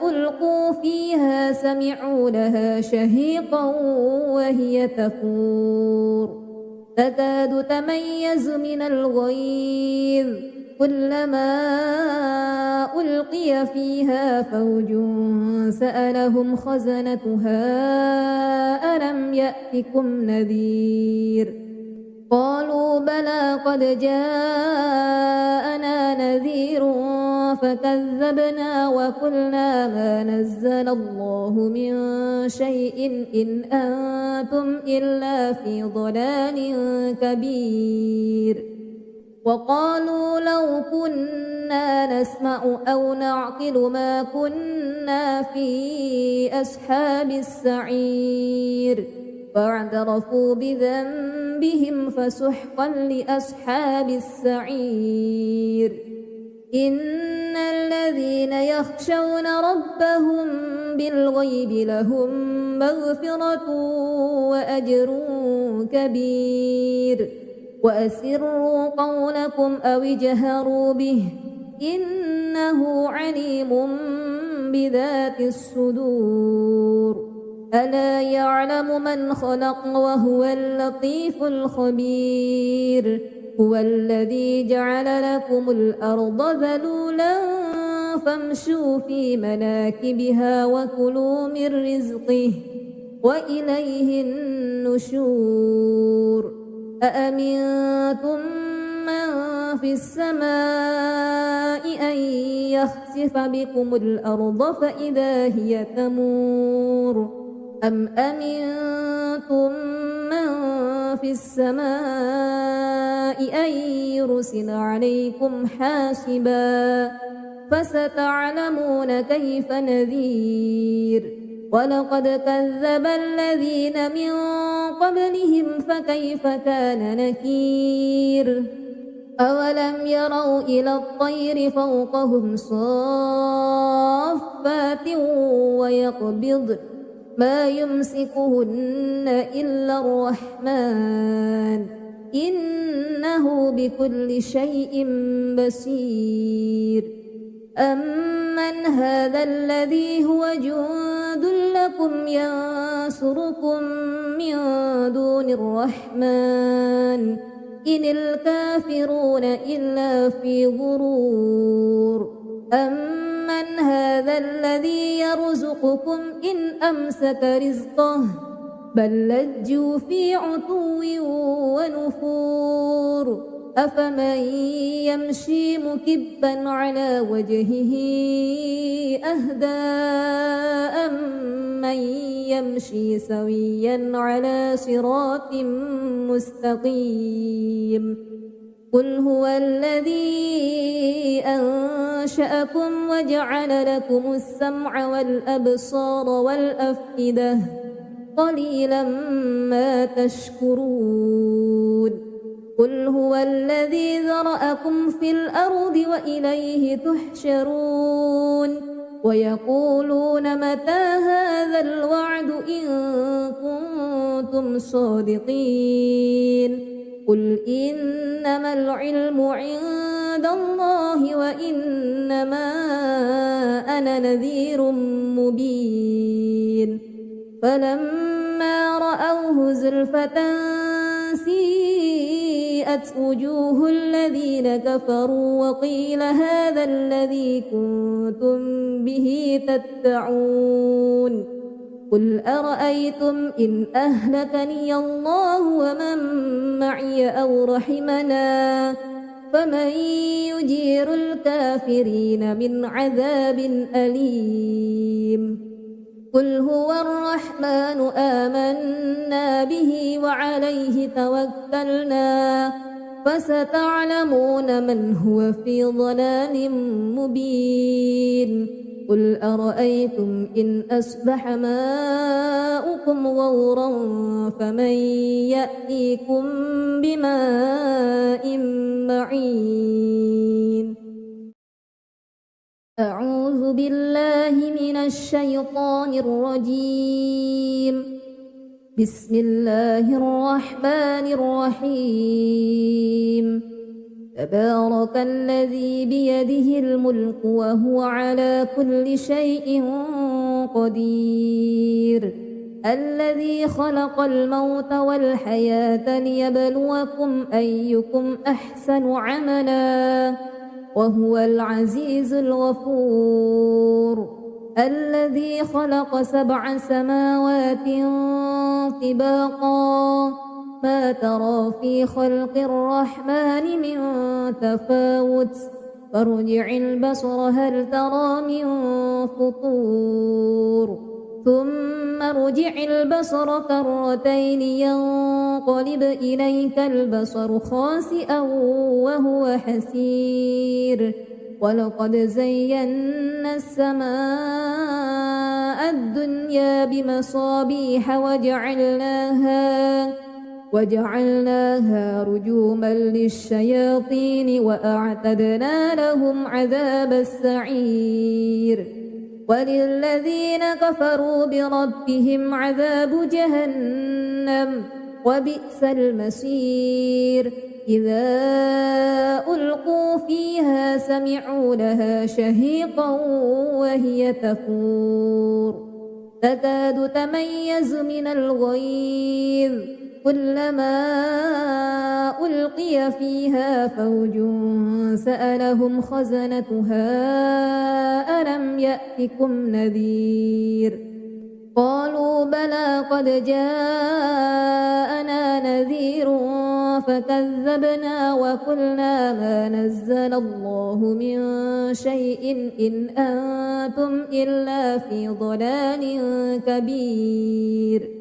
A: ألقوا فيها سمعوا لها شهيقا وهي تفور تكاد تميز من الغيظ كلما ألقي فيها فوج سألهم خزنتها ألم يأتكم نذير قالوا بلى قد جاءنا نذير فكذبنا وقلنا ما نزل الله من شيء إن أنتم إلا في ضلال كبير وقالوا لو كنا نسمع أو نعقل ما كنا في أصحاب السعير فاعترفوا بذنبهم فسحقا لأصحاب السعير إن الذين يخشون ربهم بالغيب لهم مغفرة وأجر كبير وأسروا قولكم أو اجهروا به إنه عليم بذات الصدور ألا يعلم من خلق وهو اللطيف الخبير هو الذي جعل لكم الأرض ذلولا فامشوا في مناكبها وكلوا من رزقه وإليه النشور أأمنتم من في السماء أن يخسف بكم الأرض فإذا هي تمور أم أمنتم من في السماء أن يرسل عليكم حاسبا فستعلمون كيف نذير ولقد كذب الذين من قبلهم فكيف كان نكير أولم يروا إلى الطير فوقهم صافات ويقبض ما يمسكهن إلا الرحمن إنه بكل شيء بصير أمن هذا الذي هو جند لكم ينصركم من دون الرحمن إن الكافرون إلا في غرور أمن هذا الذي يرزقكم إن أمسك رزقه بل لجوا في عتو ونفور أفمن يمشي مكبا على وجهه أهدى أمن يمشي سويا على صراط مستقيم قل هو الذي أنشأكم وجعل لكم السمع والأبصار والأفئدة قليلا ما تشكرون قل هو الذي ذرأكم في الأرض وإليه تحشرون ويقولون متى هذا الوعد إن كنتم صادقين قل إنما العلم عند الله وإنما أنا نذير مبين فلما رأوه زلفة سيئت وبرئت وجوه الذين كفروا وقيل هذا الذي كنتم به تدعون قل أرأيتم إن أهلكني الله ومن معي أو رحمنا فمن يجير الكافرين من عذاب أليم قل هو الرحمن آمنا به وعليه توكلنا فستعلمون من هو في ضلال مبين قل أرأيتم إن أصبح ماؤكم غورا فمن يأتيكم بماء معين أعوذ بالله من الشيطان الرجيم بسم الله الرحمن الرحيم تبارك الذي بيده الملك وهو على كل شيء قدير الذي خلق الموت والحياة ليبلوكم أيكم أحسن عملا وهو العزيز الغفور الذي خلق 7 سماوات طباقا ما ترى في خلق الرحمن من تفاوت فارجع البصر هل ترى من فطور ثم ارجع البصر كرتين ينقلب إليك البصر خاسئا وهو حسير ولقد زينا السماء الدنيا بمصابيح وجعلناها رجوما للشياطين وأعتدنا لهم عذاب السعير وللذين كفروا بربهم عذاب جهنم وبئس المصير إذا ألقوا فيها سمعوا لها شهيقا وهي تفور تكاد تميز من الغيظ كلما ألقي فيها فوج سألهم خزنتها ألم يأتكم نذير قالوا بلى قد جاءنا نذير فكذبنا وقلنا ما نزل الله من شيء إن أنتم إلا في ضلال كبير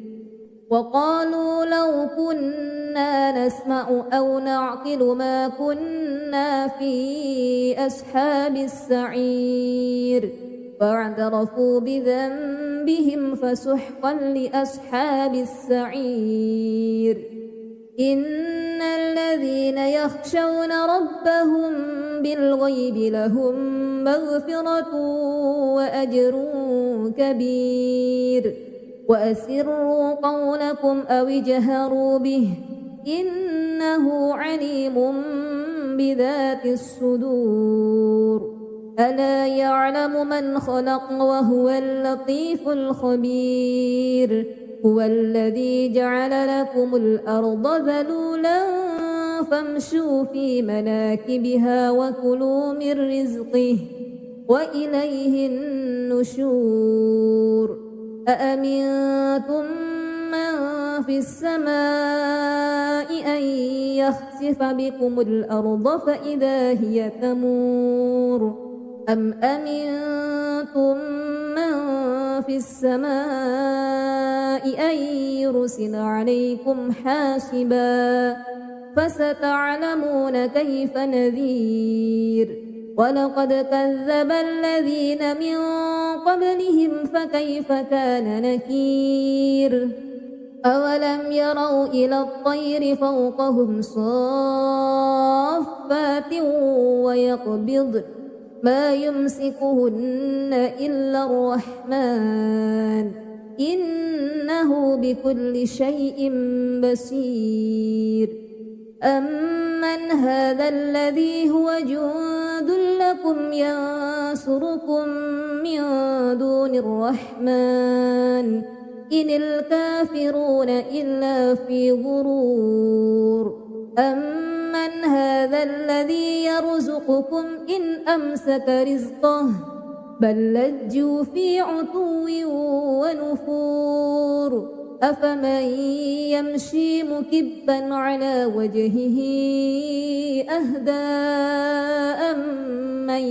A: وقالوا لو كنا نسمع أو نعقل ما كنا في أصحاب السعير فاعترفوا بذنبهم فسحقا لأصحاب السعير إن الذين يخشون ربهم بالغيب لهم مغفرة وأجر كبير وأسروا قولكم أو اجهروا به إنه عليم بذات الصدور ألا يعلم من خلق وهو اللطيف الخبير هو الذي جعل لكم الأرض ذلولا فامشوا في مناكبها وكلوا من رزقه وإليه النشور أأمنتم من في السماء أن يخسف بكم الأرض فإذا هي تمور أم أمنتم من في السماء أن يرسل عليكم حاسبا فستعلمون كيف نذير ولقد كذب الذين من قبلهم فكيف كان نكير أولم يروا إلى الطير فوقهم صافات ويقبضن ما يمسكهن إلا الرحمن إنه بكل شيء بصير أمن هذا الذي هو جند لكم ينصركم من دون الرحمن إن الكافرون إلا في غرور من هذا الذي يرزقكم إن أمسك رزقه بل لجوا في عتو ونفور أفمن يمشي مكبا على وجهه أهدى أمن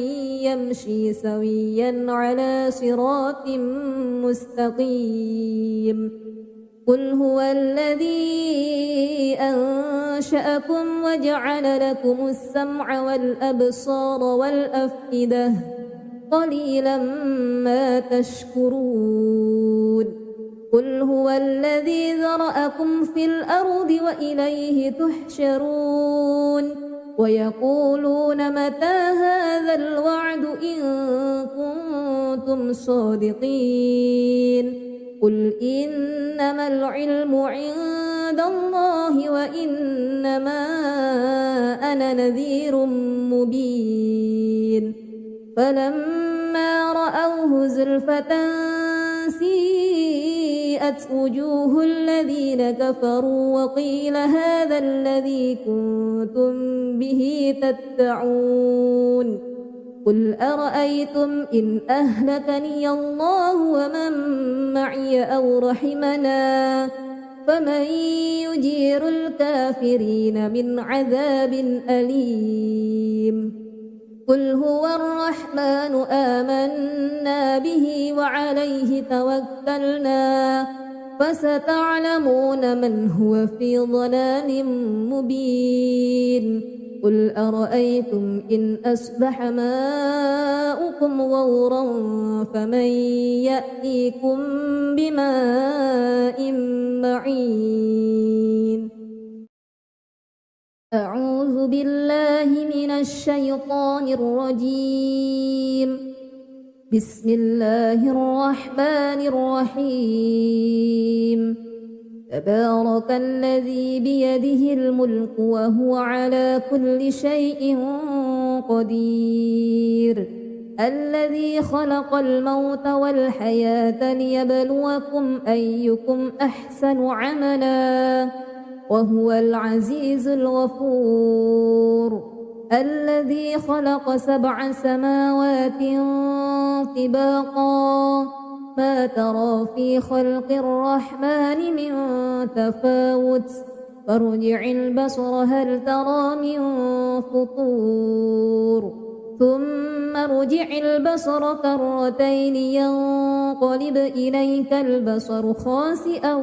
A: يمشي سويا على صراط مستقيم قل هو الذي أنشأكم وجعل لكم السمع والأبصار والأفئدة قليلا ما تشكرون قل هو الذي ذرأكم في الأرض وإليه تحشرون ويقولون متى هذا الوعد إن كنتم صادقين قل إنما العلم عند الله وإنما أنا نذير مبين فلما رأوه زلفة سيئت وجوه الذين كفروا وقيل هذا الذي كنتم به تدعون قل أرأيتم إن أهلكني الله ومن معي أو رحمنا فمن يجير الكافرين من عذاب أليم قل هو الرحمن آمنا به وعليه توكلنا فستعلمون من هو في ضلال مبين قل أرأيتم إن أصبح ماؤكم غورا فمن يأتيكم بماء معين أعوذ بالله من الشيطان الرجيم بسم الله الرحمن الرحيم تبارك الذي بيده الملك وهو على كل شيء قدير الذي خلق الموت والحياة ليبلوكم أيكم أحسن عملا وهو العزيز الغفور الذي خلق 7 سماوات طباقا ما ترى في خلق الرحمن من تفاوت فارجع البصر هل ترى من فطور ثم ارجع البصر كرتين ينقلب إليك البصر خاسئا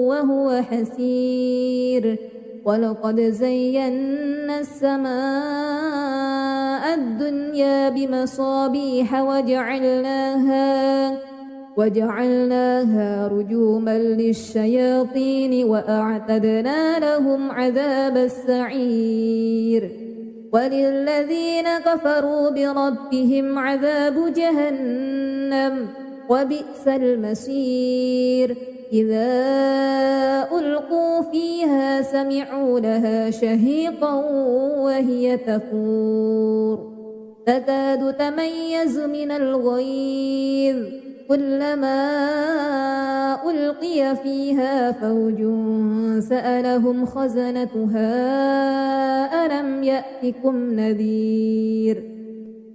A: وهو حسير ولقد زينا السماء الدنيا بمصابيح وجعلناها رجوما للشياطين وأعتدنا لهم عذاب السعير وللذين كفروا بربهم عذاب جهنم وبئس المصير إذا ألقوا فيها سمعوا لها شهيقا وهي تفور تكاد تميز من الغيظ كلما ألقي فيها فوج سألهم خزنتها ألم يأتكم نذير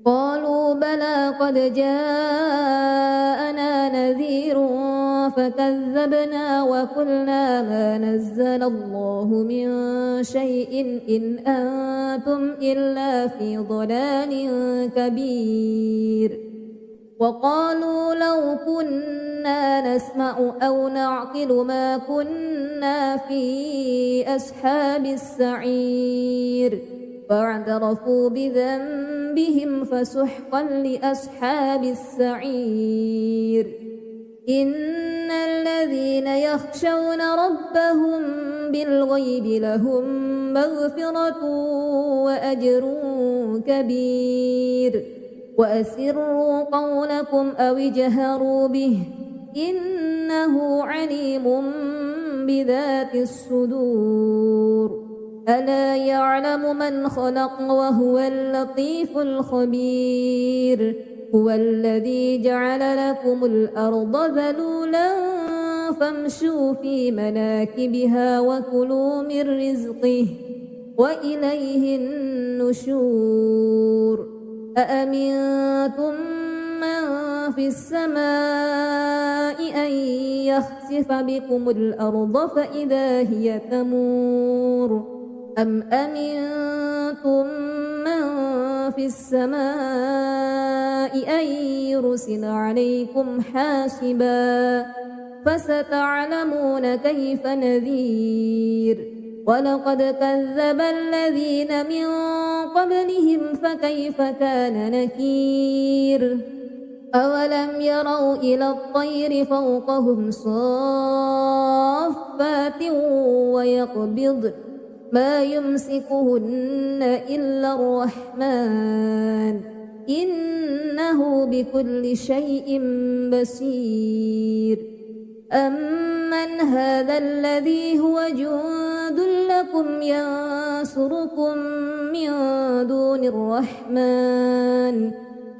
A: قالوا بلى قد جاءنا نذير فكذبنا وقلنا ما نزل الله من شيء إن أنتم إلا في ضلال كبير وقالوا لو كنا نسمع أو نعقل ما كنا في أصحاب السعير فاعترفوا بذنبهم فسحقا لأصحاب السعير إن الذين يخشون ربهم بالغيب لهم مغفرة وأجر كبير وأسروا قولكم أو اجهروا به إنه عليم بذات الصدور ألا يعلم من خلق وهو اللطيف الخبير هو الذي جعل لكم الأرض ذلولا فامشوا في مناكبها وكلوا من رزقه وإليه النشور أأمنتم من في السماء أن يخسف بكم الأرض فإذا هي تمور أم أمنتم من في السماء أن يرسل عليكم حاسبا فستعلمون كيف نذير ولقد كذب الذين من قبلهم فكيف كان نكير أولم يروا إلى الطير فوقهم صافات ويقبض ما يمسكهن إلا الرحمن إنه بكل شيء بصير أمن هذا الذي هو جند لكم ينصركم من دون الرحمن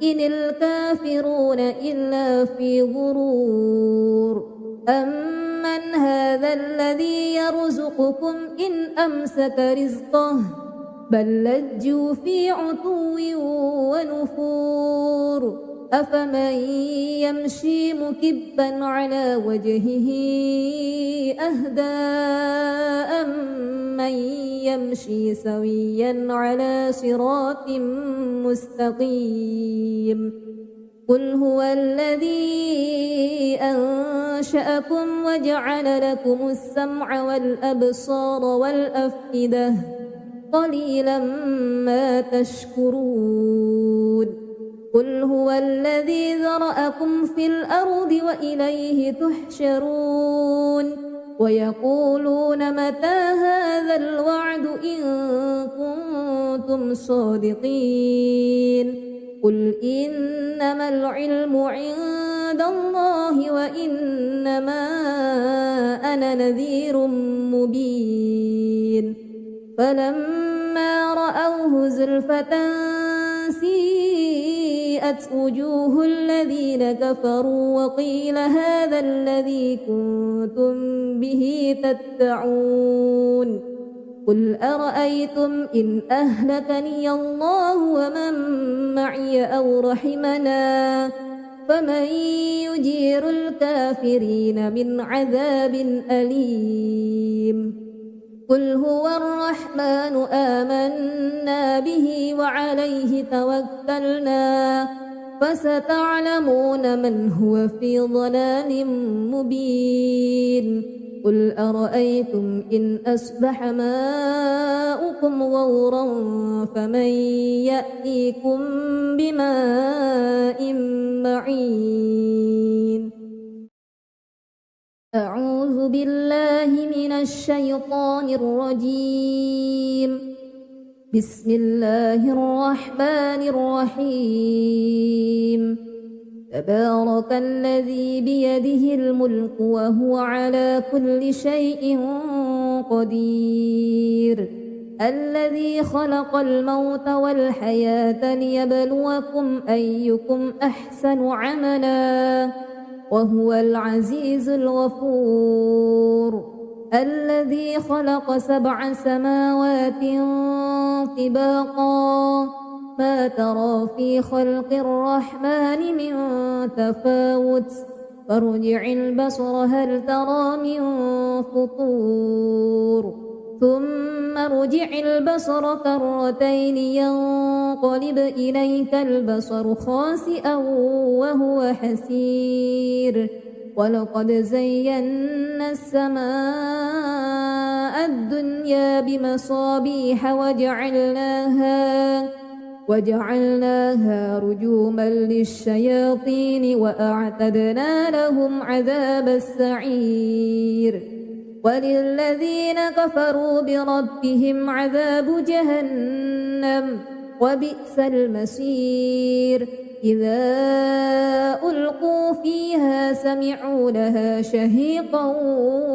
A: إن الكافرون إلا في غرور أمن هذا الذي يرزقكم إن أمسك رزقه بل لجوا في عتو ونفور أفمن يمشي مكبا على وجهه أهدى أمن يمشي سويا على صراط مستقيم قل هو الذي أنشأكم وجعل لكم السمع والأبصار والأفئدة قليلا ما تشكرون قل هو الذي ذرأكم في الأرض وإليه تحشرون ويقولون متى هذا الوعد إن كنتم صادقين قل إنما العلم عند الله وإنما أنا نذير مبين فلما رأوه زلفة سيئت وجوه الذين كفروا وقيل هذا الذي كنتم به تدعون قل أرأيتم إن أهلكني الله ومن معي أو رحمنا فمن يجير الكافرين من عذاب أليم قل هو الرحمن آمنا به وعليه توكلنا فستعلمون من هو في ضلال مبين قل أرأيتم إن أصبح ماؤكم غورا فمن يأتيكم بماء معين أعوذ بالله من الشيطان الرجيم بسم الله الرحمن الرحيم تبارك الذي بيده الملك وهو على كل شيء قدير الذي خلق الموت والحياة ليبلوكم أيكم أحسن عملا وهو العزيز الغفور الذي خلق 7 سماوات طباقا ما ترى في خلق الرحمن من تفاوت فارجع البصر هل ترى من فطور ثم ارجع البصر كرتين ينقلب إليك البصر خاسئا وهو حسير ولقد زينا السماء الدنيا بمصابيح وجعلناها رجوما للشياطين وأعتدنا لهم عذاب السعير وللذين كفروا بربهم عذاب جهنم وبئس المصير إذا ألقوا فيها سمعوا لها شهيقا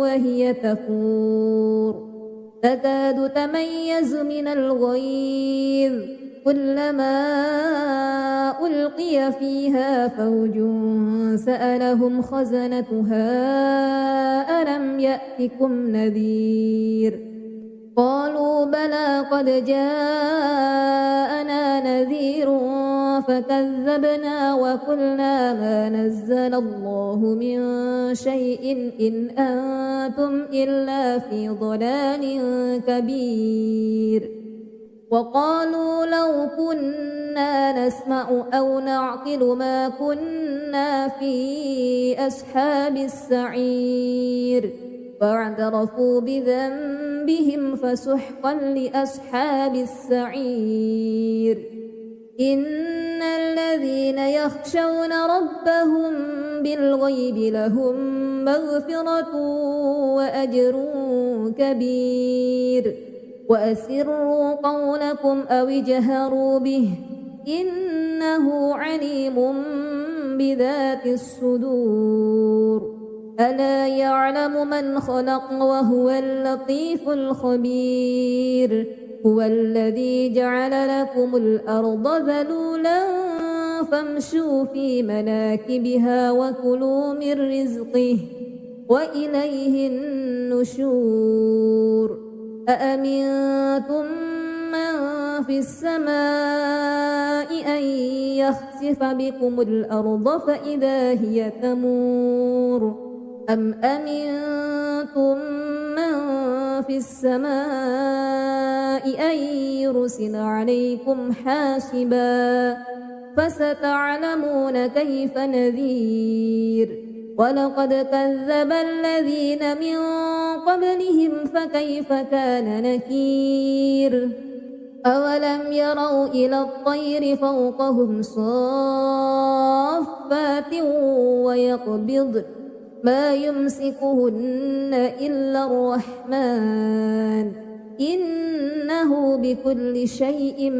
A: وهي تفور تكاد تميز من الغيظ كلما ألقي فيها فوج سألهم خزنتها ألم يأتكم نذير قالوا بلى قد جاءنا نذير فكذبنا وقلنا ما نزل الله من شيء إن أنتم إلا في ضلال كبير وقالوا لو كنا نسمع أو نعقل ما كنا في أصحاب السعير فاعترفوا بذنبهم فسحقا لأصحاب السعير إن الذين يخشون ربهم بالغيب لهم مغفرة وأجر كبير وأسروا قولكم أو اجهروا به إنه عليم بذات الصدور ألا يعلم من خلق وهو اللطيف الخبير هو الذي جعل لكم الأرض ذلولا فامشوا في مناكبها وكلوا من رزقه وإليه النشور أأمنتم من في السماء أن يخسف بكم الأرض فإذا هي تمور أم أمنتم من في السماء أن يرسل عليكم حاسبا فستعلمون كيف نذير ولقد كذب الذين من قبلهم فكيف كان نكير أولم يروا إلى الطير فوقهم صافات ويقبضن ما يمسكهن إلا الرحمن إنه بكل شيء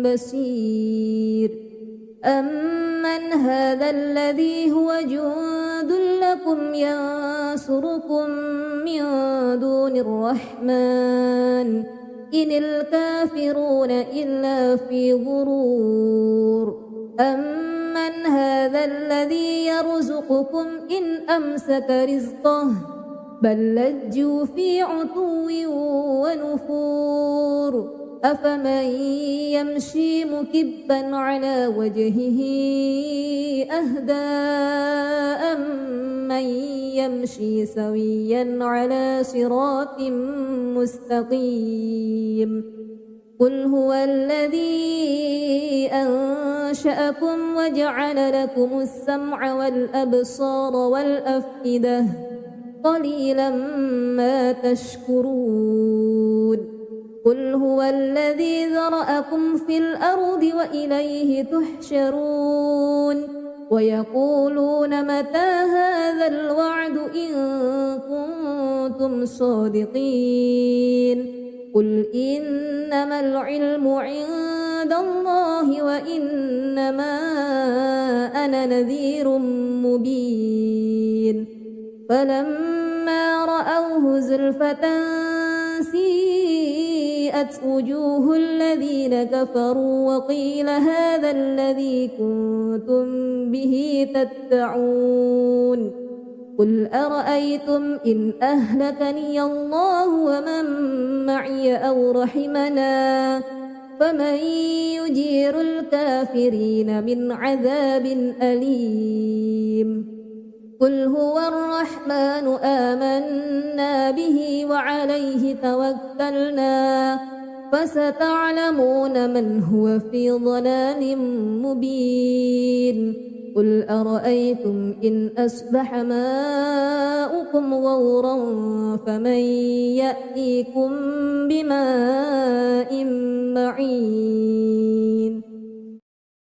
A: بصير أمن هذا الذي هو جند لكم ينصركم من دون الرحمن إن الكافرون إلا في غرور أمن هذا الذي يرزقكم إن أمسك رزقه بل لجوا في عتو ونفور أفمن يمشي مكبا على وجهه أهدى أمن يمشي سويا على صراط مستقيم قل هو الذي أنشأكم وجعل لكم السمع والأبصار والأفئدة قليلا ما تشكرون قل هو الذي ذرأكم في الأرض وإليه تحشرون ويقولون متى هذا الوعد إن كنتم صادقين قل إنما العلم عند الله وإنما أنا نذير مبين فلما رأوه زلفة سيئت وجوه الذين كفروا وقيل هذا الذي كنتم به تدعون قل أرأيتم إن أهلكني الله ومن معي أو رحمنا فمن يجير الكافرين من عذاب أليم قل هو الرحمن آمنا به وعليه توكلنا فستعلمون من هو في ضلال مبين قل أرأيتم إن أصبح ماؤكم غورا فمن يأتيكم بماء معين